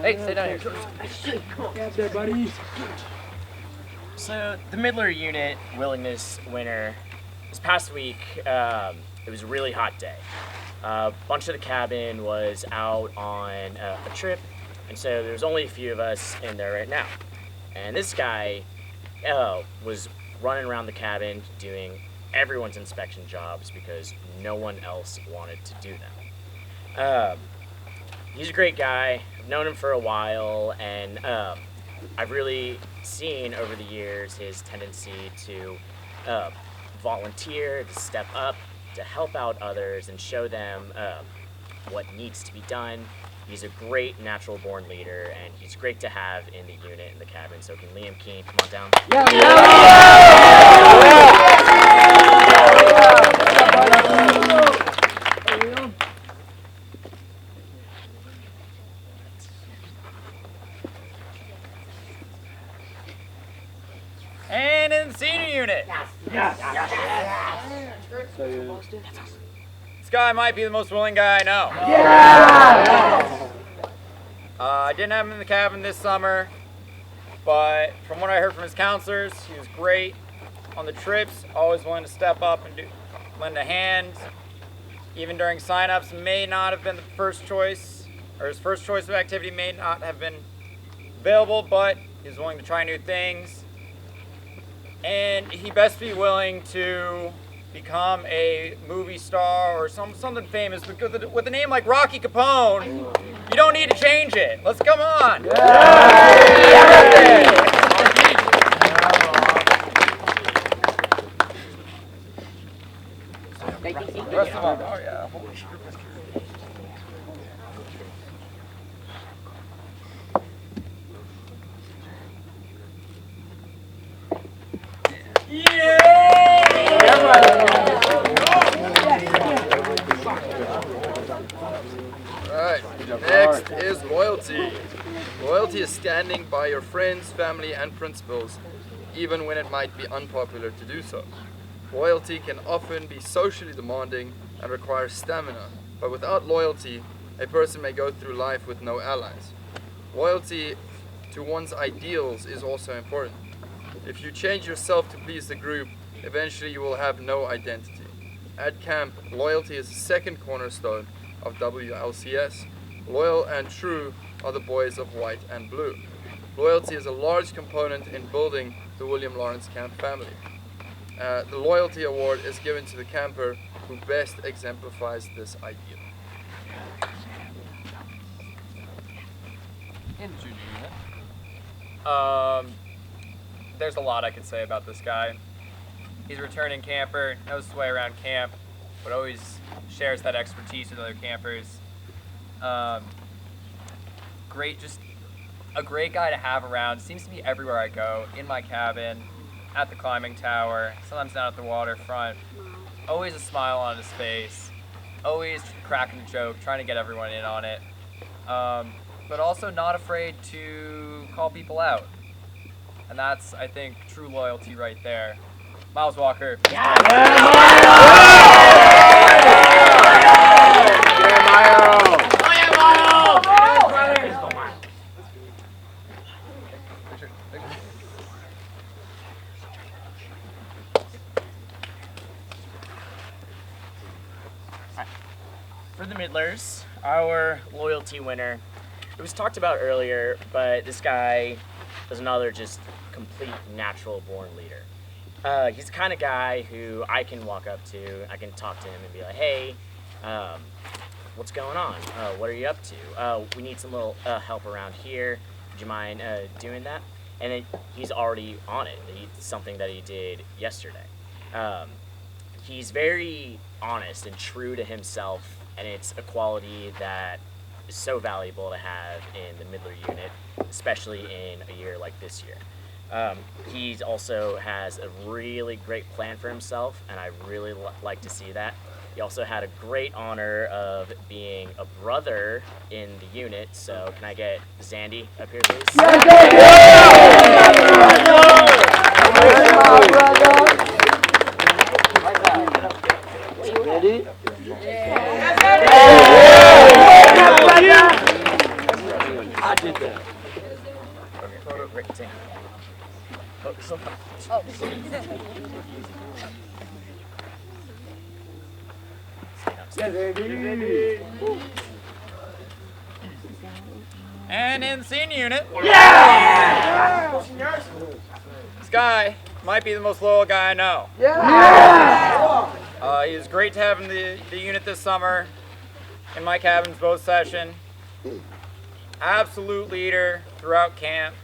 Hey, stay down here. So the Midler unit willingness winner, this past week, it was a really hot day. A bunch of the cabin was out on a trip, and so there's only a few of us in there right now. And this guy was running around the cabin doing everyone's inspection jobs because no one else wanted to do them. He's a great guy. I've known him for a while, and I've really seen over the years his tendency to volunteer, to step up, to help out others and show them what needs to be done. He's a great natural-born leader, and he's great to have in the unit, in the cabin. So can Liam Keane come on down? And in the senior unit. This guy might be the most willing guy I know. I didn't have him in the cabin this summer, but from what I heard from his counselors, he was great on the trips, always willing to step up and lend a hand. Even during sign-ups, may not have been the first choice, or his first choice of activity may not have been available, but he was willing to try new things. And he best be willing to become a movie star or something famous, because with a name like Rocky Capone, you don't need to change it. Let's come on. Rest of them. Oh yeah. Alright, next is loyalty. Loyalty is standing by your friends, family, and principles, even when it might be unpopular to do so. Loyalty can often be socially demanding and require stamina, but without loyalty, a person may go through life with no allies. Loyalty to one's ideals is also important. If you change yourself to please the group, eventually you will have no identity. At camp, loyalty is the second cornerstone of WLCS. Loyal and true are the boys of white and blue. Loyalty is a large component in building the William Lawrence Camp family. The Loyalty Award is given to the camper who best exemplifies this ideal. In the junior unit. There's a lot I could say about this guy. He's a returning camper, knows his way around camp, but always shares that expertise with other campers. Just a great guy to have around. Seems to be everywhere I go, in my cabin, at the climbing tower, sometimes down at the waterfront. Always a smile on his face, always cracking a joke, trying to get everyone in on it. But also not afraid to call people out. And that's, I think, true loyalty right there. Miles Walker. For the Midlers, our loyalty winner, it was talked about earlier, but this guy is another just complete natural born leader. He's the kind of guy who I can walk up to, I can talk to him and be like, hey, what's going on? What are you up to? We need some little help around here. Would you mind doing that? And then he's already on it. It's something that he did yesterday. He's very honest and true to himself, and it's a quality that is so valuable to have in the Midler unit, especially in a year like this year. He also has a really great plan for himself, and I really like to see that. He also had a great honor of being a brother in the unit, so can I get Zandy up here, please? Ready? I did that. And in the senior unit, yeah! This guy might be the most loyal guy I know. Yeah! He was great to have in the unit this summer, in my cabin's boat session. Absolute leader throughout camp.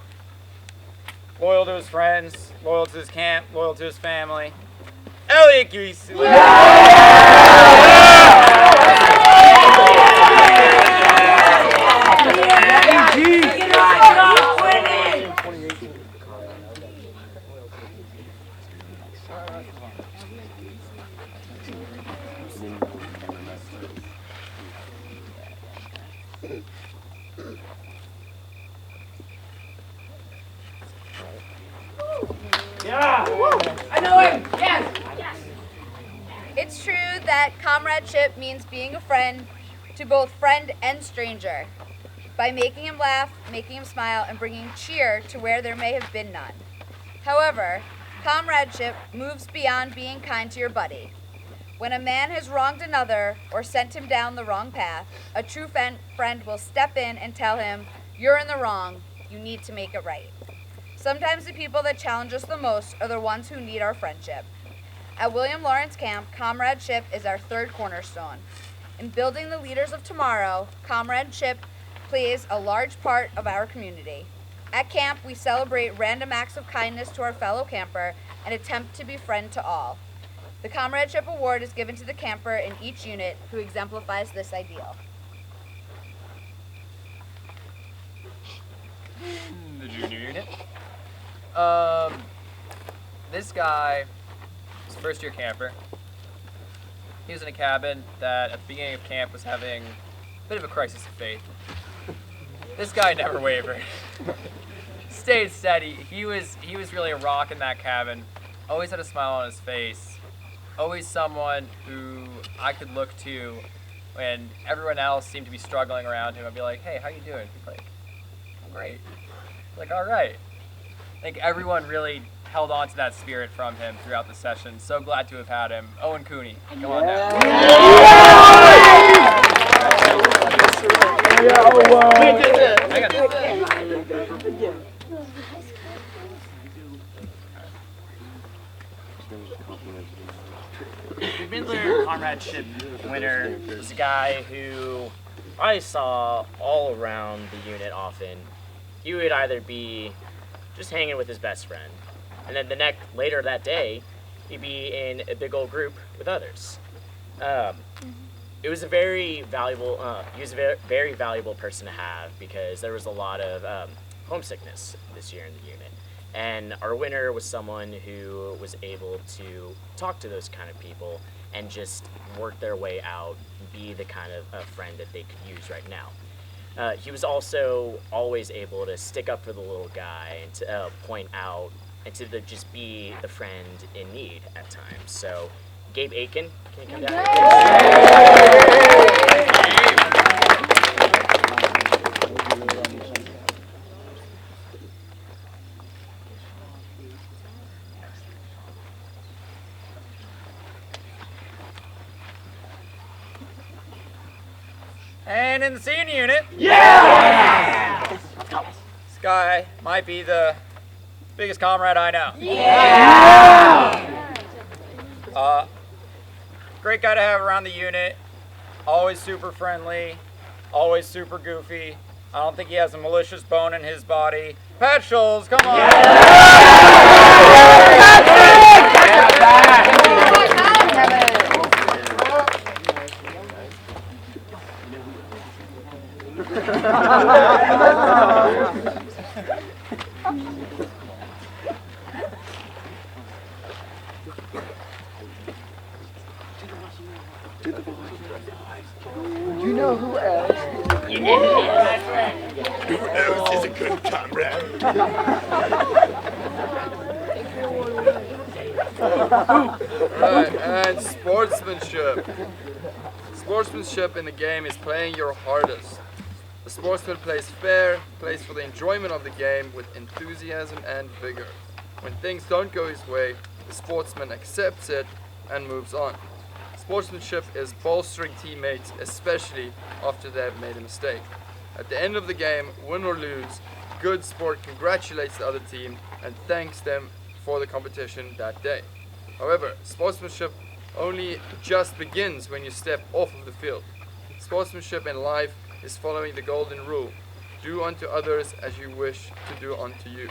Loyal to his friends, loyal to his camp, loyal to his family. Elliot Geese. It's true that comradeship means being a friend to both friend and stranger, by making him laugh, making him smile, and bringing cheer to where there may have been none. However, comradeship moves beyond being kind to your buddy. When a man has wronged another or sent him down the wrong path, a true friend will step in and tell him, "You're in the wrong, you need to make it right." Sometimes the people that challenge us the most are the ones who need our friendship. At William Lawrence Camp, comradeship is our third cornerstone. In building the leaders of tomorrow, comradeship plays a large part of our community. At camp, we celebrate random acts of kindness to our fellow camper and attempt to befriend to all. The Comradeship Award is given to the camper in each unit who exemplifies this ideal. The junior unit. This guy was a first-year camper. He was in a cabin that at the beginning of camp was having a bit of a crisis of faith. This guy never wavered. Stayed steady. He was really a rock in that cabin. Always had a smile on his face. Always someone who I could look to when everyone else seemed to be struggling around him. I'd be like, "Hey, how you doing?" He's like, "I'm great." Like, all right. I think everyone really held on to that spirit from him throughout the session. So glad to have had him. Owen Cooney, come on down. The Midler Comradeship winner was a guy who I saw all around the unit often. He would either be just hanging with his best friend, and then later that day, he'd be in a big old group with others. It was a very valuable. He was a very valuable person to have because there was a lot of homesickness this year in the unit, and our winner was someone who was able to talk to those kind of people and just work their way out, be the kind of friend that they could use right now. He was also always able to stick up for the little guy and to point out and to just be the friend in need at times. So, Gabe Aiken, can you come down? And in the senior unit, yeah! This guy might be the biggest comrade I know. Great guy to have around the unit. Always super friendly. Always super goofy. I don't think he has a malicious bone in his body. Pat Scholes, come on. You know who else? You know who else? Who else is a good comrade? Alright, and sportsmanship. Sportsmanship in the game is playing your hardest. The sportsman plays fair, plays for the enjoyment of the game with enthusiasm and vigor. When things don't go his way, the sportsman accepts it and moves on. Sportsmanship is bolstering teammates, especially after they have made a mistake. At the end of the game, win or lose, good sport congratulates the other team and thanks them for the competition that day. However, sportsmanship only just begins when you step off of the field. Sportsmanship in life is following the golden rule: do unto others as you wish to do unto you.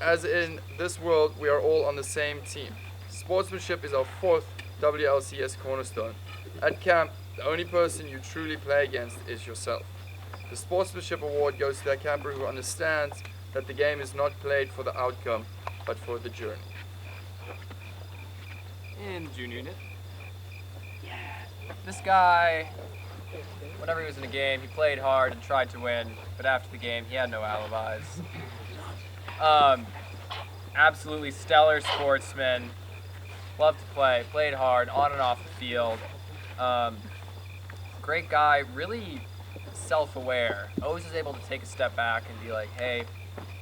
As in this world, we are all on the same team. Sportsmanship is our fourth WLCS cornerstone. At camp, the only person you truly play against is yourself. The Sportsmanship Award goes to that camper who understands that the game is not played for the outcome, but for the journey. In junior unit. This guy, whenever he was in a game, he played hard and tried to win, but after the game, he had no alibis. Absolutely stellar sportsman. Loved to play, played hard, on and off the field. Great guy, really self-aware. Always is able to take a step back and be like, hey,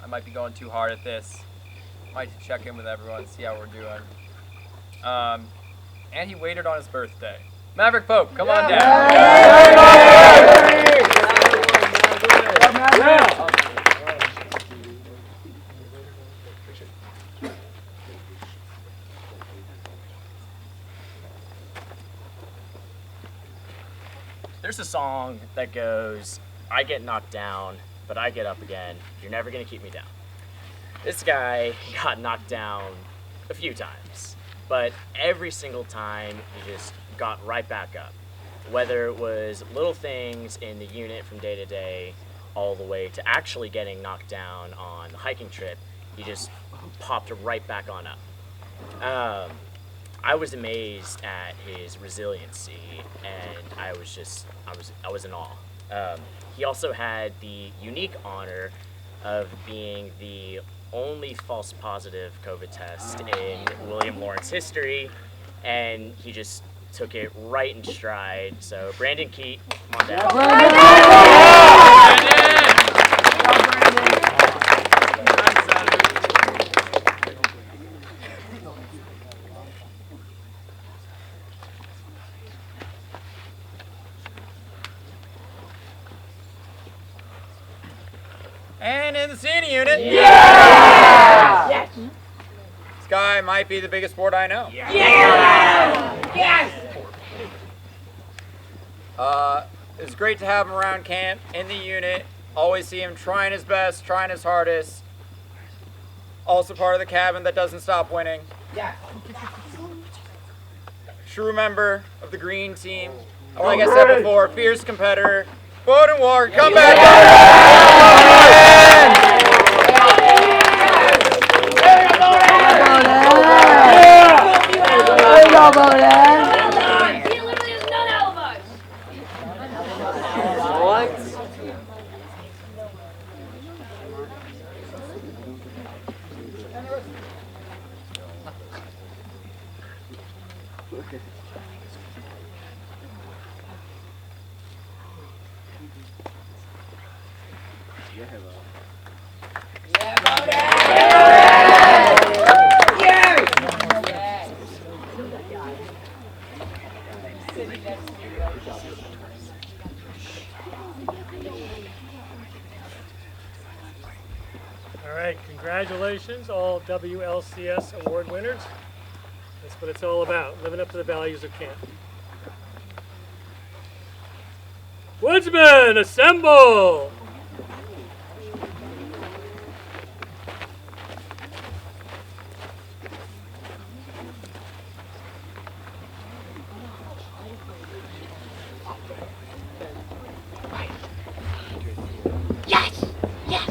I might be going too hard at this. Might check in with everyone, see how we're doing. And he waited on his birthday. Maverick Pope, come on down. There's a song that goes, I get knocked down, but I get up again. You're never gonna keep me down. This guy got knocked down a few times, but every single time he just got right back up. Whether it was little things in the unit from day to day, all the way to actually getting knocked down on the hiking trip, he just popped right back on up. I was amazed at his resiliency, and I was in awe. He also had the unique honor of being the only false positive COVID test in William Lawrence history, and he just took it right in stride. So Brandon Keat, come on down. And in the senior unit, Yes! this guy might be the biggest sport I know. Yes! It's great to have him around camp, in the unit. Always see him trying his best, trying his hardest. Also part of the cabin that doesn't stop winning. True member of the green team. Like I said before, fierce competitor. Bowden Walker, come back. All right, congratulations, all WLCS Award winners. That's what it's all about, living up to the values of camp. Woodsmen, assemble! Yes! Yes!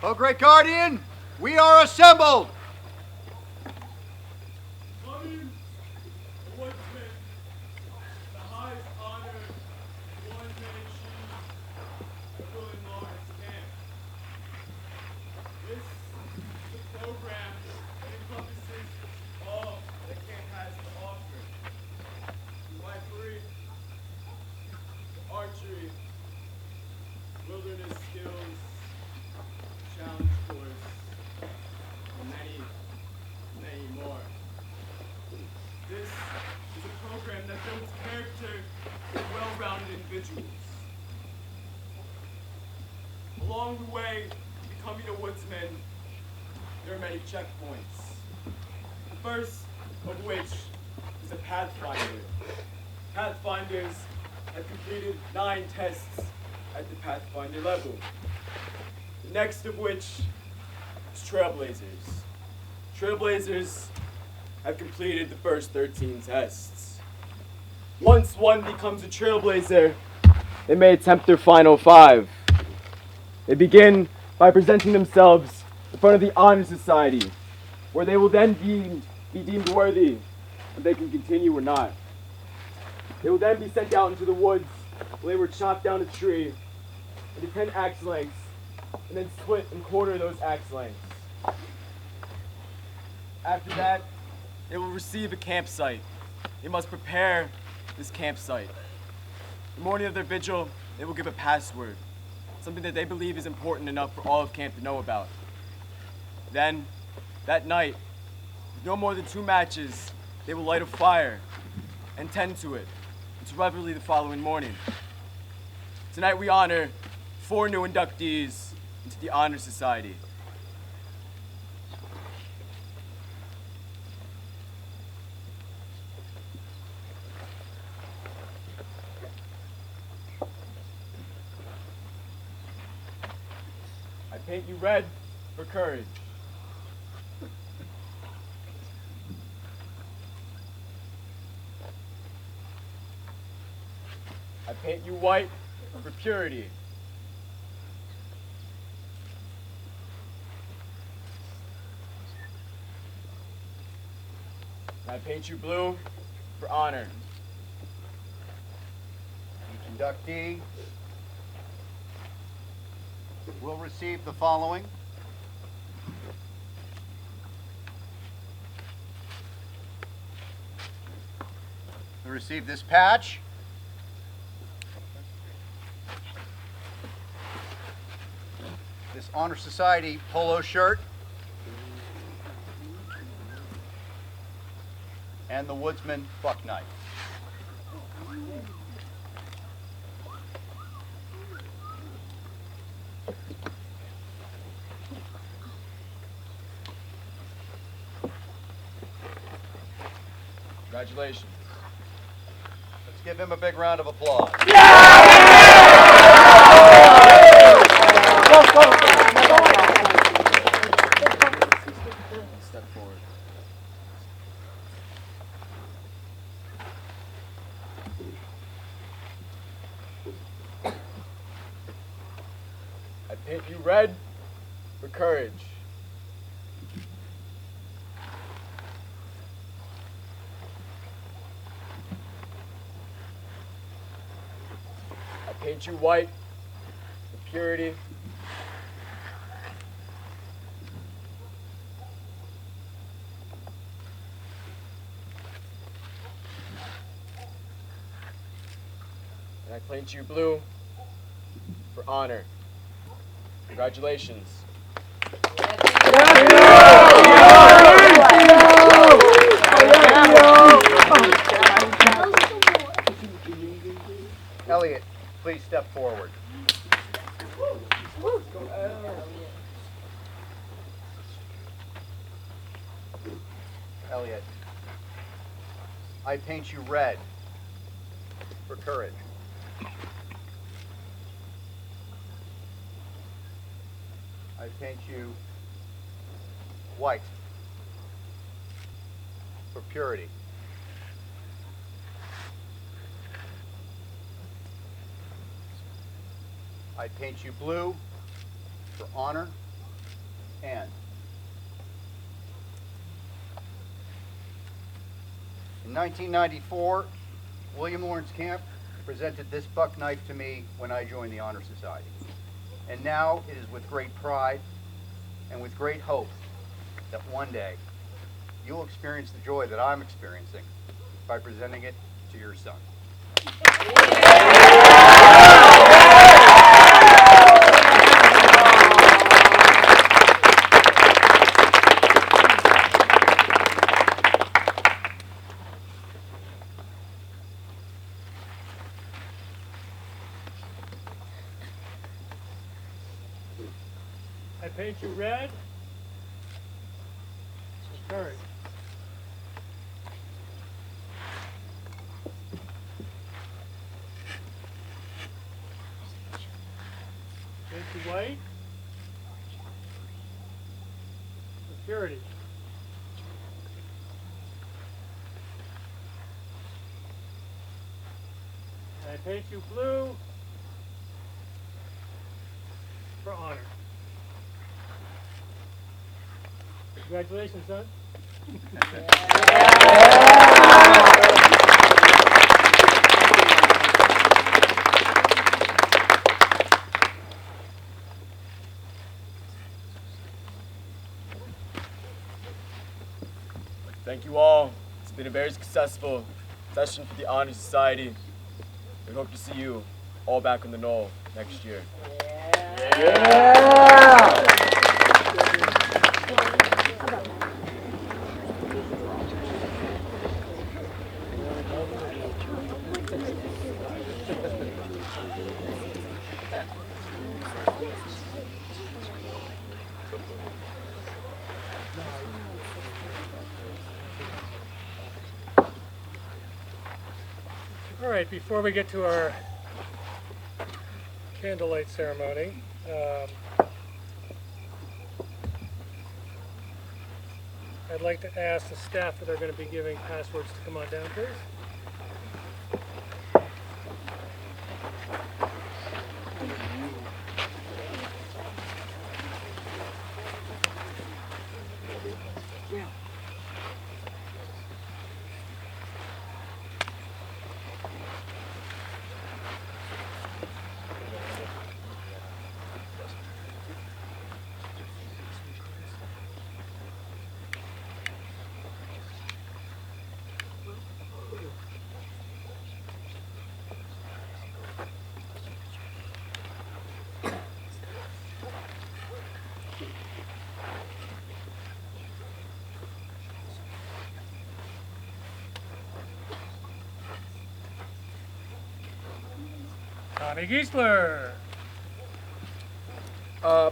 Oh, great guardian, we are assembled. Archery, wilderness skills, challenge course, and many more. This is a program that builds character in well-rounded individuals. Along the way to becoming a woodsman, there are many checkpoints. The first of which is a Pathfinder. Pathfinders have completed 9 tests at the Pathfinder level. The next of which is Trailblazers. Trailblazers have completed the first 13 tests. Once one becomes a Trailblazer, they may attempt their final 5. They begin by presenting themselves in front of the Honor Society, where they will then be deemed worthy if they can continue or not. They will then be sent out into the woods where they were chopped down a tree into 10 axe lengths and then split and quarter those axe lengths. After that, they will receive a campsite. They must prepare this campsite. The morning of their vigil, they will give a password, something that they believe is important enough for all of camp to know about. Then, that night, with no more than 2 matches, they will light a fire and tend to it until reveille the following morning. Tonight we honor 4 new inductees into the Honor Society. I paint you red for courage. I paint you white for purity. I paint you blue for honor. Each inductee will receive the following. They'll receive this patch. This Honor Society polo shirt. And the Woodsman buck knife. Congratulations. Let's give him a big round of applause. Step forward. I paint you red for courage. I paint you white for purity. And I paint you blue for honor. Congratulations. Elliot, please step forward. Elliot, I paint you red for courage. I paint you white for purity. I paint you blue for honor and. In 1994, William Lawrence Camp presented this buck knife to me when I joined the Honor Society. And now it is with great pride and with great hope that one day you'll experience the joy that I'm experiencing by presenting it to your son. I paint you red for courage. Paint you white for purity. And I paint you blue for honor. Congratulations, son. Thank you all. It's been a very successful session for the Honor Society. We hope to see you all back on the knoll next year. All right, before we get to our candlelight ceremony, I'd like to ask the staff that are going to be giving passwords to come on down, please. Connie Giesler.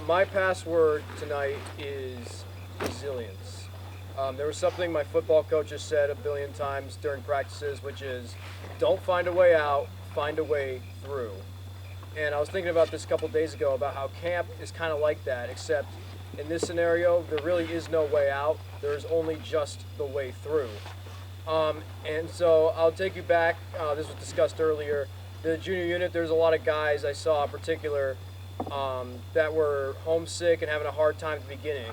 My password tonight is resilience. There was something my football coach has said a billion times during practices, which is, don't find a way out, find a way through. And I was thinking about this a couple days ago about how camp is kind of like that, except in this scenario, there really is no way out. There's only just the way through. And so I'll take you back. This was discussed earlier. The junior unit, there's a lot of guys I saw in particular that were homesick and having a hard time at the beginning.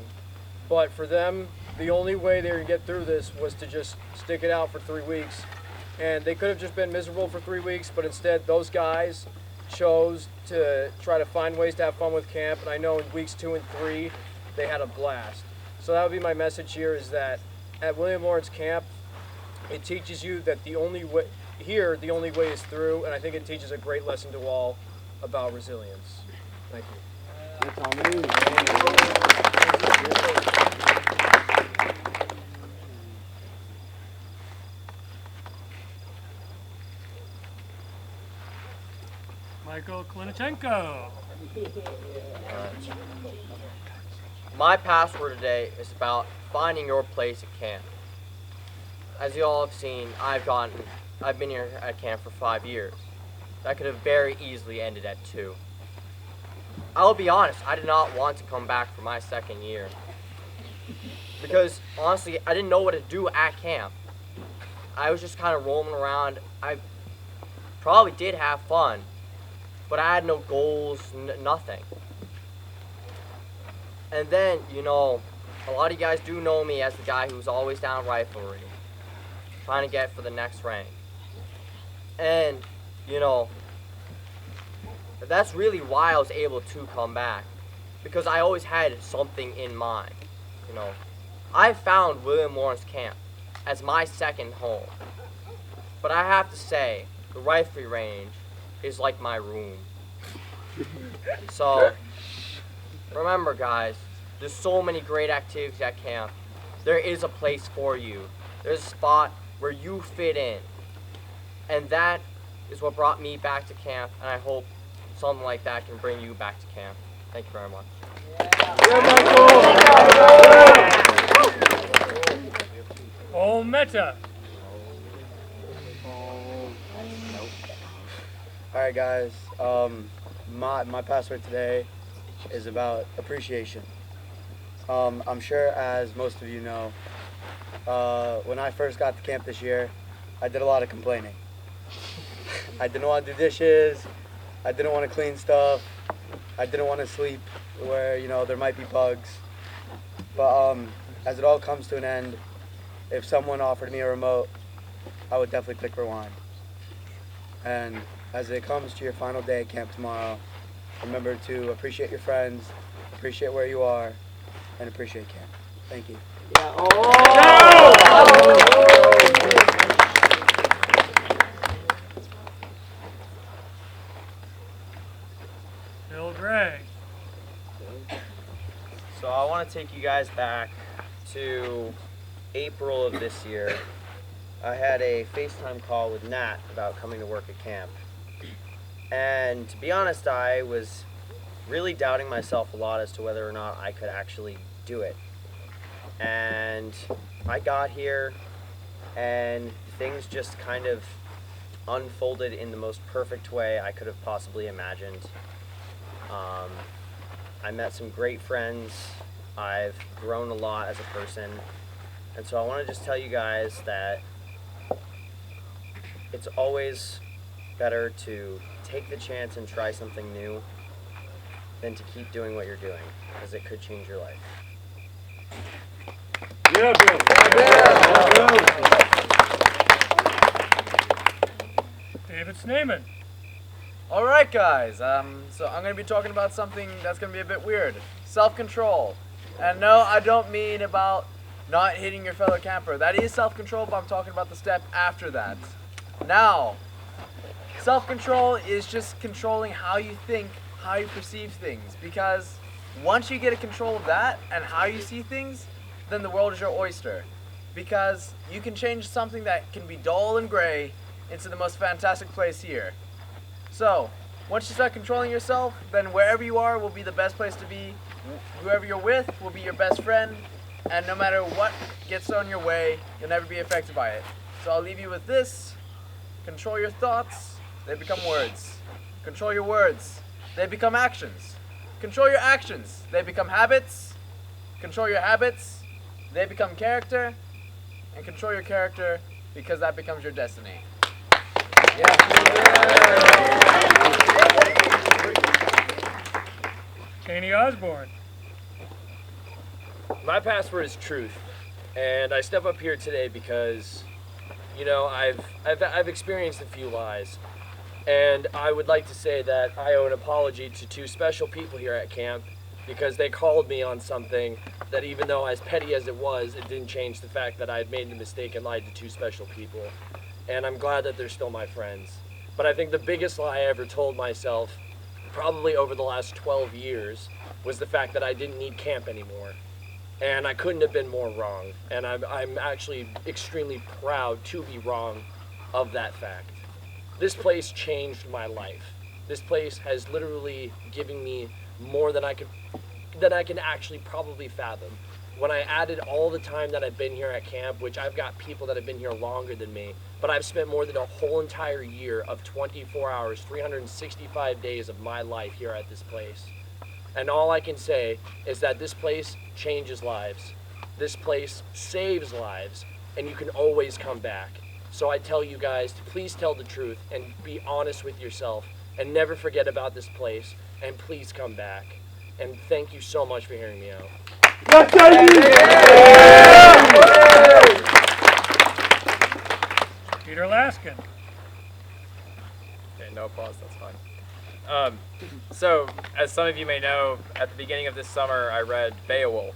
But for them, the only way they were going to get through this was to just stick it out for 3 weeks. And they could have just been miserable for 3 weeks, but instead those guys chose to try to find ways to have fun with camp. And I know in weeks 2 and 3, they had a blast. So that would be my message here, is that at William Lawrence Camp, it teaches you that the only way is through, and I think it teaches a great lesson to all about resilience. Thank you. That's all me. Michael Klinichenko. My password today is about finding your place at camp. As you all have seen, I've been here at camp for 5 years. That could have very easily ended at 2. I'll be honest, I did not want to come back for my 2nd year. Because, honestly, I didn't know what to do at camp. I was just kind of roaming around. I probably did have fun, but I had no goals, nothing. And then, you know, a lot of you guys do know me as the guy who's always down riflery, trying to get for the next rank. And, you know, that's really why I was able to come back, because I always had something in mind, you know. I found William Lawrence Camp as my 2nd home. But I have to say, the riflery range is like my room. So, remember guys, there's so many great activities at camp. There is a place for you. There's a spot where you fit in. And that is what brought me back to camp, and I hope something like that can bring you back to camp. Thank you very much. Meta. Alright guys, my password today is about appreciation. I'm sure, as most of you know, when I first got to camp this year, I did a lot of complaining. I didn't want to do dishes, I didn't want to clean stuff, I didn't want to sleep where, you know, there might be bugs. But as it all comes to an end, if someone offered me a remote, I would definitely pick rewind. And as it comes to your final day at camp tomorrow, remember to appreciate your friends, appreciate where you are, and appreciate camp. Thank you. Bill Gray. So I want to take you guys back to April of this year. I had a FaceTime call with Nat about coming to work at camp. And to be honest, I was really doubting myself a lot as to whether or not I could actually do it. And I got here and things just kind of unfolded in the most perfect way I could have possibly imagined. I met some great friends. I've grown a lot as a person. And so I want to just tell you guys that it's always better to take the chance and try something new than to keep doing what you're doing, because it could change your life. Yeah, Bill. David Sneeman. All right, guys. So I'm going to be talking about something that's going to be a bit weird. Self-control. And no, I don't mean about not hitting your fellow camper. That is self-control, but I'm talking about the step after that. Now, self-control is just controlling how you think, how you perceive things. Because once you get a control of that and how you see things, then the world is your oyster. Because you can change something that can be dull and gray into the most fantastic place here. So, once you start controlling yourself, then wherever you are will be the best place to be. Whoever you're with will be your best friend. And no matter what gets thrown your way, you'll never be affected by it. So I'll leave you with this. Control your thoughts, they become words. Control your words, they become actions. Control your actions, they become habits. Control your habits, they become character. And control your character, because that becomes your destiny. Cheney Osborne. My password is truth, and I step up here today because, you know, I've experienced a few lies, and I would like to say that I owe an apology to 2 special people here at camp, because they called me on something that, even though as petty as it was, it didn't change the fact that I had made a mistake and lied to 2 special people, and I'm glad that they're still my friends. But I think the biggest lie I ever told myself, probably over the last 12 years, was the fact that I didn't need camp anymore. And I couldn't have been more wrong. And I'm actually extremely proud to be wrong of that fact. This place changed my life. This place has literally given me more than I can actually probably fathom. When I added all the time that I've been here at camp, which I've got people that have been here longer than me, but I've spent more than a whole entire year of 24 hours, 365 days of my life here at this place. And all I can say is that this place changes lives. This place saves lives, and you can always come back. So I tell you guys to please tell the truth and be honest with yourself and never forget about this place, and please come back. And thank you so much for hearing me out. Peter Laskin. Okay, no applause, that's fine. So, as some of you may know, at the beginning of this summer, I read Beowulf,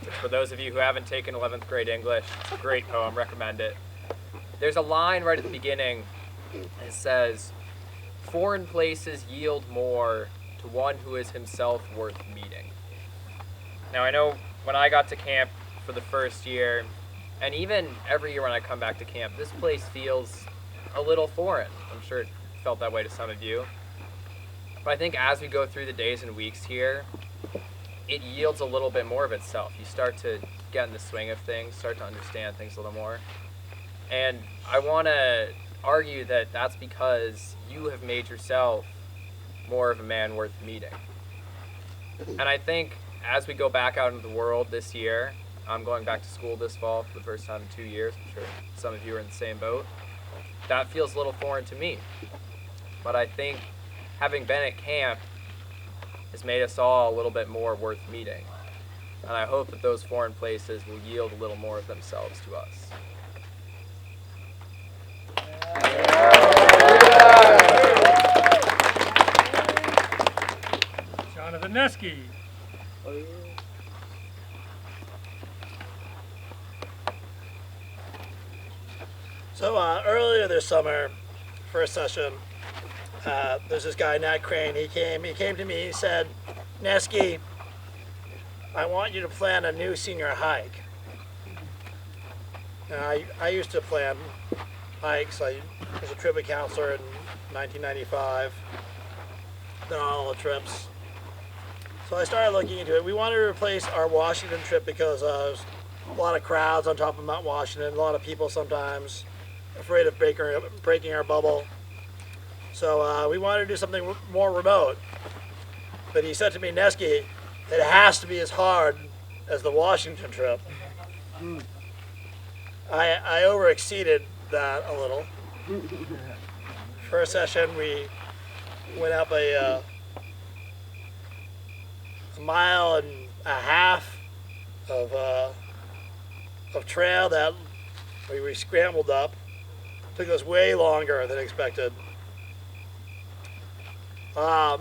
which for those of you who haven't taken 11th grade English, it's a great poem, recommend it. There's a line right at the beginning, it says, "Foreign places yield more to one who is himself worth meeting." Now, I know when I got to camp for the first year, and even every year when I come back to camp, this place feels a little foreign. I'm sure it felt that way to some of you. But I think as we go through the days and weeks here, it yields a little bit more of itself. You start to get in the swing of things, start to understand things a little more. And I want to argue that that's because you have made yourself more of a man worth meeting. And I think as we go back out into the world this year, I'm going back to school this fall for the first time in 2 years. I'm sure some of you are in the same boat. That feels a little foreign to me. But I think having been at camp has made us all a little bit more worth meeting. And I hope that those foreign places will yield a little more of themselves to us. Jonathan Neske. So earlier this summer, first session, there's this guy, Nat Crane. He came to me. He said, "Neske, I want you to plan a new senior hike." Now, I used to plan hikes. I was a trip counselor in 1995. Done all the trips. So I started looking into it. We wanted to replace our Washington trip because there's a lot of crowds on top of Mount Washington, a lot of people sometimes afraid of breaking our bubble. So we wanted to do something more remote. But he said to me, "Neske, it has to be as hard as the Washington trip." I over-exceeded that a little. First session, we went up a mile and a half of trail that we scrambled up. Took us way longer than expected. The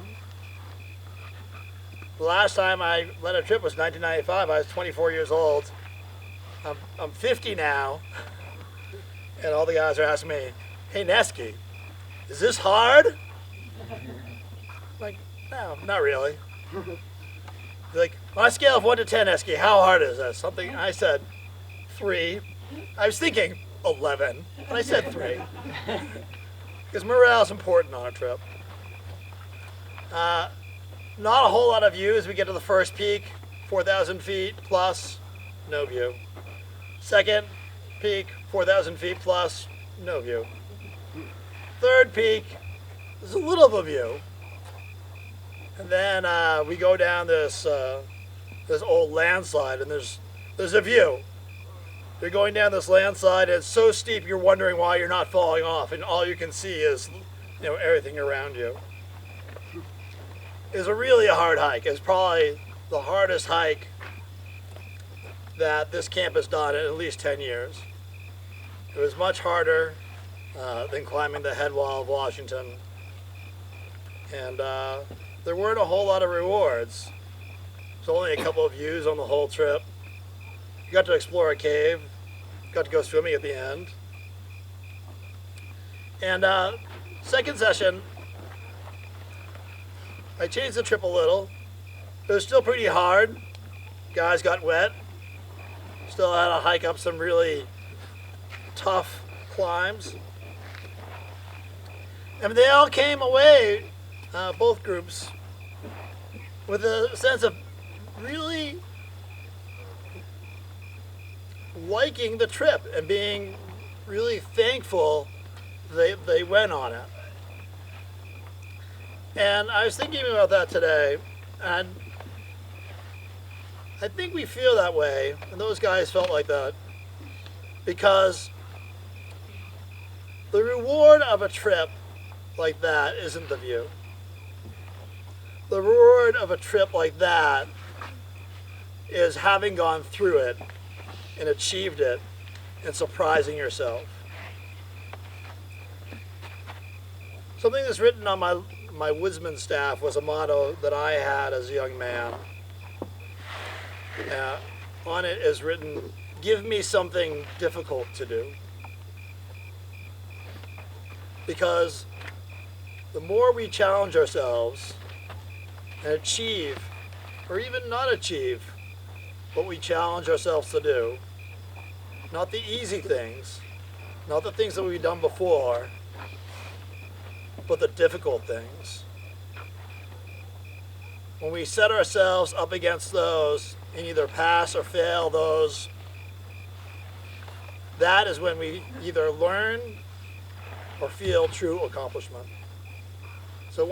last time I led a trip was 1995. I was 24 years old. I'm 50 now, and all the guys are asking me, "Hey, Neske, is this hard?" I'm like, no, not really. They're like, on a scale of 1 to 10, Neske, how hard is this? Something I said 3. I was thinking 11, but I said 3. Because morale is important on a trip. Not a whole lot of view as we get to the first peak, 4,000 feet plus, no view. Second peak, 4,000 feet plus, no view. Third peak, there's a little of a view. And then we go down this old landslide, and there's a view. You're going down this landslide, and it's so steep you're wondering why you're not falling off, and all you can see is, everything around you. It was really a hard hike. It's probably the hardest hike that this camp has done in at least 10 years. It was much harder than climbing the head wall of Washington. And there weren't a whole lot of rewards. There's only a couple of views on the whole trip. You got to explore a cave. Got to go swimming at the end. And second session, I changed the trip a little. It was still pretty hard. Guys got wet. Still had to hike up some really tough climbs. And they all came away both groups with a sense of really liking the trip and being really thankful they went on it. And I was thinking about that today, and I think we feel that way, and those guys felt like that, because the reward of a trip like that isn't the view. The reward of a trip like that is having gone through it and achieved it and surprising yourself. Something that's written on my woodsman staff was a motto that I had as a young man. On it is written, "Give me something difficult to do." Because the more we challenge ourselves and achieve, or even not achieve, what we challenge ourselves to do, not the easy things, not the things that we've done before, but the difficult things. When we set ourselves up against those and either pass or fail those, that is when we either learn or feel true accomplishment. So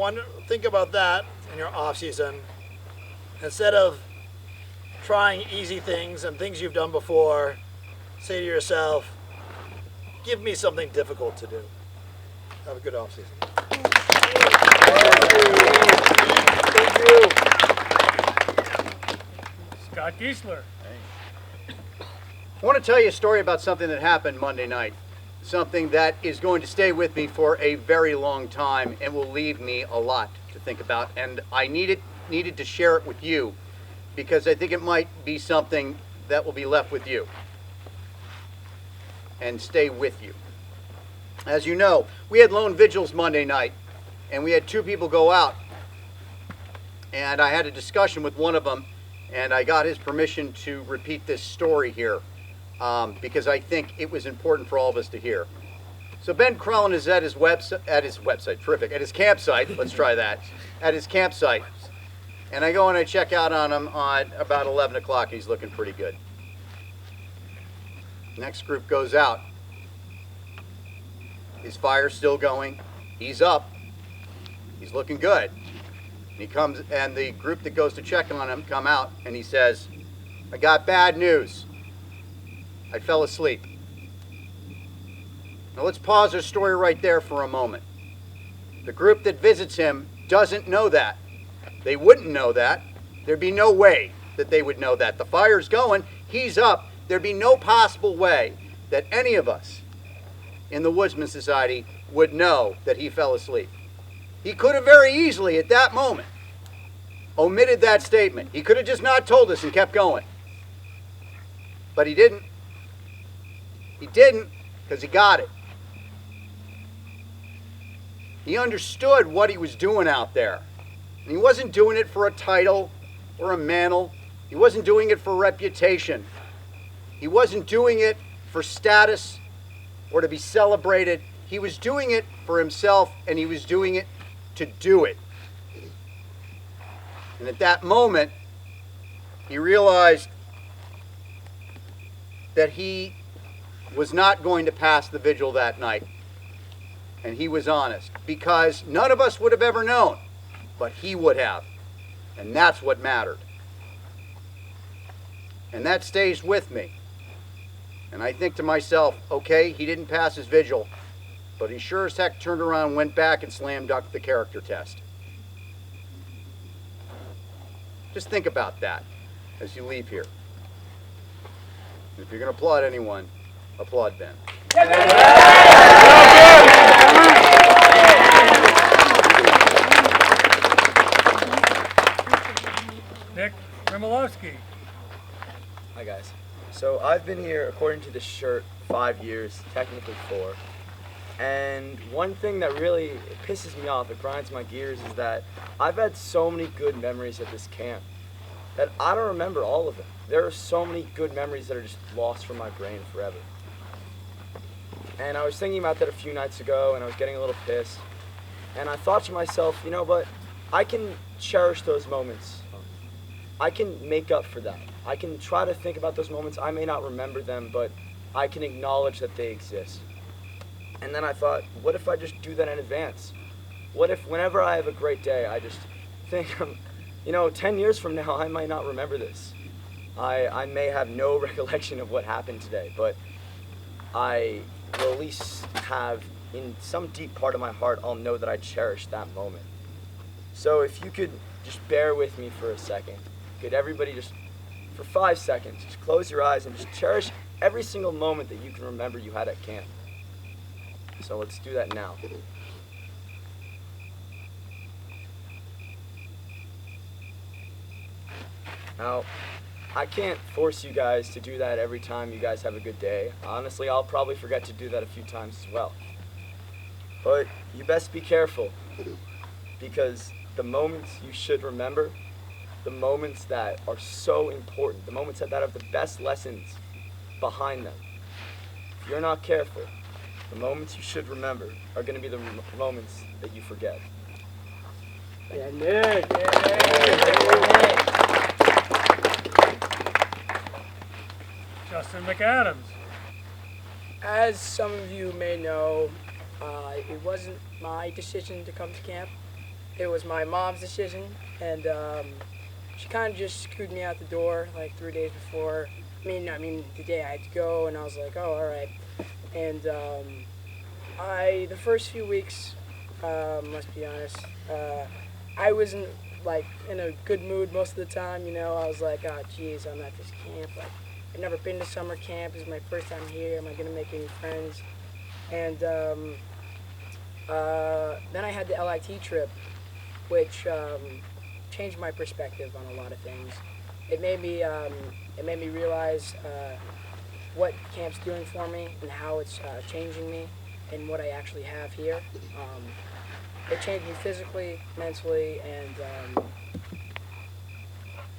think about that in your off season. Instead of trying easy things and things you've done before, say to yourself, give me something difficult to do. Have a good off season. Thank you. Scott Giesler. I want to tell you a story about something that happened Monday night. Something that is going to stay with me for a very long time and will leave me a lot to think about. And I needed to share it with you because I think it might be something that will be left with you and stay with you. As you know, we had lone vigils Monday night, and we had 2 people go out. And I had a discussion with one of them, and I got his permission to repeat this story here because I think it was important for all of us to hear. So Ben Crellin is at his campsite, let's try that, at his campsite. And I go and I check out on him at about 11 o'clock. He's looking pretty good. Next group goes out. His fire's still going. He's up. He's looking good. And he comes, and the group that goes to check on him come out, and he says, "I got bad news. I fell asleep." Now let's pause our story right there for a moment. The group that visits him doesn't know that. They wouldn't know that. There'd be no way that they would know that. The fire's going. He's up. There'd be no possible way that any of us in the Woodsman Society would know that he fell asleep. He could have very easily, at that moment, omitted that statement. He could have just not told us and kept going. But he didn't. He didn't because he got it. He understood what he was doing out there. And he wasn't doing it for a title or a mantle. He wasn't doing it for reputation. He wasn't doing it for status or to be celebrated. He was doing it for himself, and he was doing it to do it. And at that moment, he realized that he was not going to pass the vigil that night. And he was honest, because none of us would have ever known, but he would have. And that's what mattered. And that stays with me. And I think to myself, okay, he didn't pass his vigil, but he sure as heck turned around, went back, and slam dunked the character test. Just think about that as you leave here. If you're going to applaud anyone, applaud Ben. Nick Ramolowski. Hi guys. So I've been here, according to this shirt, 5 years, technically 4. And one thing that really pisses me off, it grinds my gears, is that I've had so many good memories at this camp that I don't remember all of them. There are so many good memories that are just lost from my brain forever. And I was thinking about that a few nights ago, and I was getting a little pissed. And I thought to myself, you know, but I can cherish those moments. I can make up for that. I can try to think about those moments. I may not remember them, but I can acknowledge that they exist. And then I thought, what if I just do that in advance? What if whenever I have a great day, I just think, you know, 10 years from now, I might not remember this. I may have no recollection of what happened today, but I will at least have, in some deep part of my heart, I'll know that I cherished that moment. So if you could just bear with me for a second, could everybody just, for 5 seconds, just close your eyes and just cherish every single moment that you can remember you had at camp. So let's do that now. Now, I can't force you guys to do that every time you guys have a good day. Honestly, I'll probably forget to do that a few times as well. But you best be careful, because the moments you should remember, the moments that are so important, the moments that have the best lessons behind them, if you're not careful, the moments you should remember are going to be the moments that you forget. Yeah, Nick. Justin McAdams. As some of you may know, it wasn't my decision to come to camp. It was my mom's decision, and she kind of just screwed me out the door like 3 days before. I mean, the day I had to go, and I was like, oh, all right. And the first few weeks, must be honest, I wasn't like in a good mood most of the time. You know, I was like, oh, geez, I'm at this camp. Like, I've never been to summer camp. This is my first time here. Am I gonna make any friends? And then I had the LIT trip, which changed my perspective on a lot of things. It made me realize what camp's doing for me and how it's changing me and what I actually have here. It changed me physically, mentally, and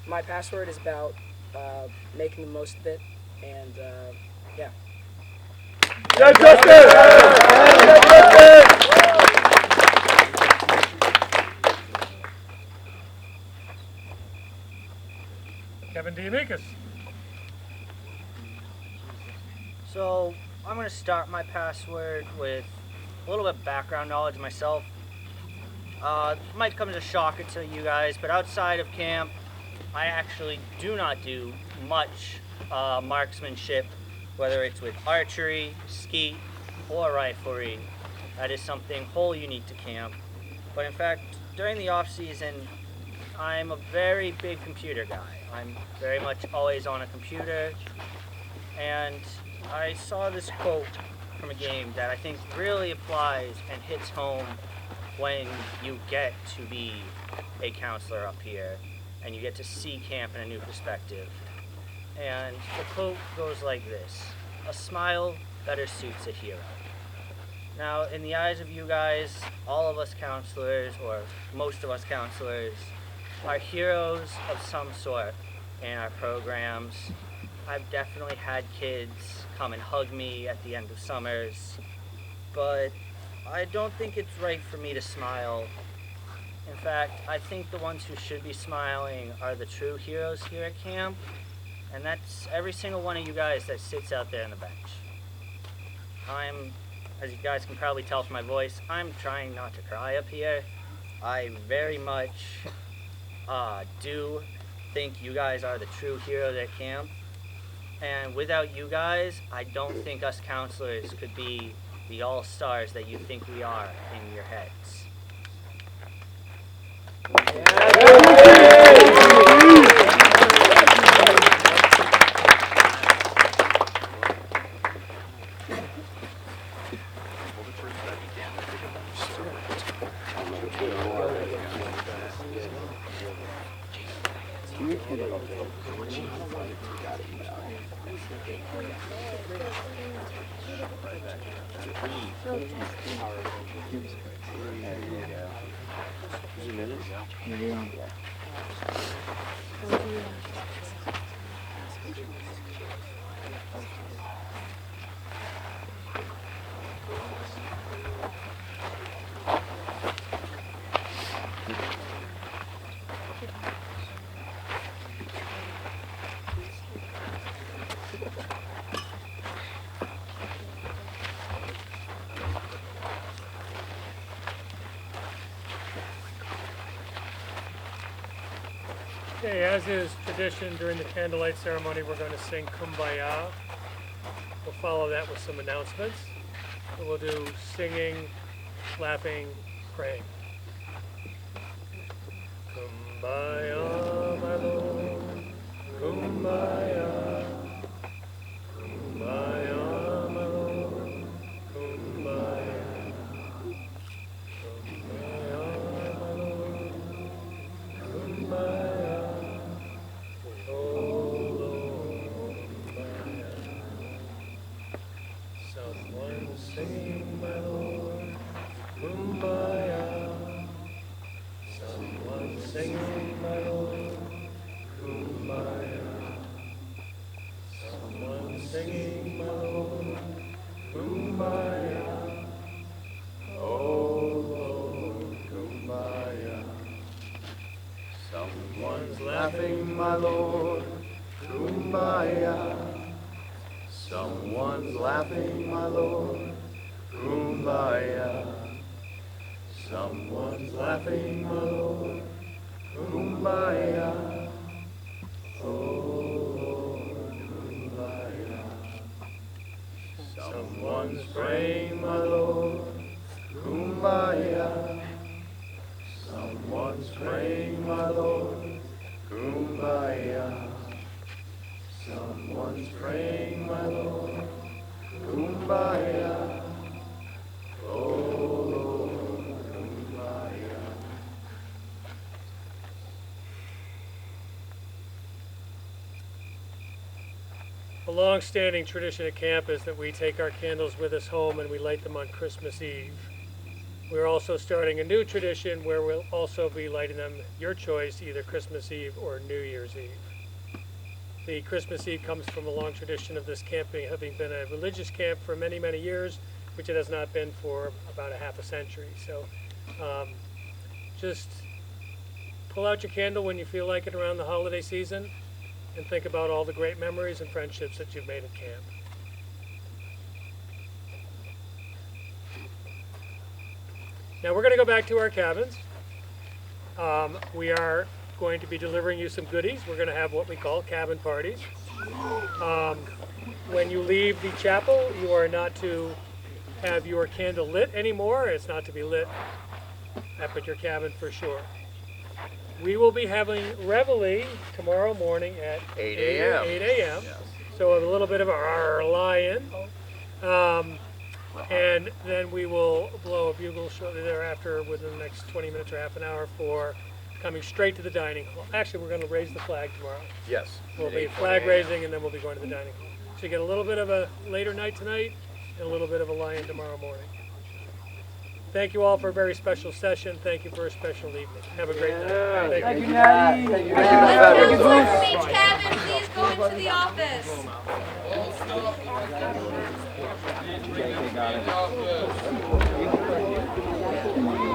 my password is about making the most of it, and yeah. Yeah, Justin! Kevin D. Mikas. So I'm going to start my password with a little bit of background knowledge myself. It might come as a shocker to you guys, but outside of camp, I actually do not do much marksmanship, whether it's with archery, skeet, or riflery. That is something wholly unique to camp. But in fact, during the off season, I'm a very big computer guy. I'm very much always on a computer, and I saw this quote from a game that I think really applies and hits home when you get to be a counselor up here and you get to see camp in a new perspective. And the quote goes like this: "A smile better suits a hero." Now, in the eyes of you guys, all of us counselors, or most of us counselors, are heroes of some sort in our programs. I've definitely had kids come and hug me at the end of summers, but I don't think it's right for me to smile. In fact, I think the ones who should be smiling are the true heroes here at camp, and that's every single one of you guys that sits out there on the bench. As you guys can probably tell from my voice, I'm trying not to cry up here. I very much do think you guys are the true heroes at camp. And without you guys, I don't think us counselors could be the all-stars that you think we are in your heads. Okay, as is tradition during the candlelight ceremony, we're going to sing Kumbaya. We'll follow that with some announcements. And we'll do singing, laughing, praying. Kumbaya, my Lord, Kumbaya, Kumbaya, my Lord, Kumbaya, Kumbaya, my Lord, Kumbaya, oh Lord, Kumbaya. Someone singing, my Lord, Kumbaya. Someone singing, my Lord, Kumbaya. Someone singing, my Lord, Kumbaya. Oh Lord, Kumbaya. Someone's laughing, my Lord, Kumbaya. Someone's laughing, my Lord, Kumbaya. Someone's laughing, my Lord, Kumbaya. Oh Lord, Kumbaya. Someone's praying, my Lord, Kumbaya. Someone's praying, my Lord, Kumbaya. Someone's praying, my Lord, Kumbaya. Oh Lord, Kumbaya. A long-standing tradition at camp is that we take our candles with us home and we light them on Christmas Eve. We're also starting a new tradition where we'll also be lighting them, your choice, either Christmas Eve or New Year's Eve. The Christmas Eve comes from a long tradition of this camp having been a religious camp for many, many years, which it has not been for about a half a century. So just pull out your candle when you feel like it around the holiday season and think about all the great memories and friendships that you've made at camp. Now we're going to go back to our cabins. We are going to be delivering you some goodies. We're going to have what we call cabin parties. When you leave the chapel, you are not to have your candle lit anymore. It's not to be lit up at your cabin for sure. We will be having reveille tomorrow morning at 8 a.m. 8 a.m. Yes. So a little bit of a lie-in. And then we will blow a bugle shortly thereafter within the next 20 minutes or half an hour for coming straight to the dining hall. Actually, we're going to raise the flag tomorrow. Yes. We'll be flag raising and then we'll be going to the dining hall. So you get a little bit of a later night tonight and a little bit of a lie-in tomorrow morning. Thank you all for a very special session. Thank you for a special evening. Have a great night. Thank you, Natty. Let's go from each cabin. Please go into the office.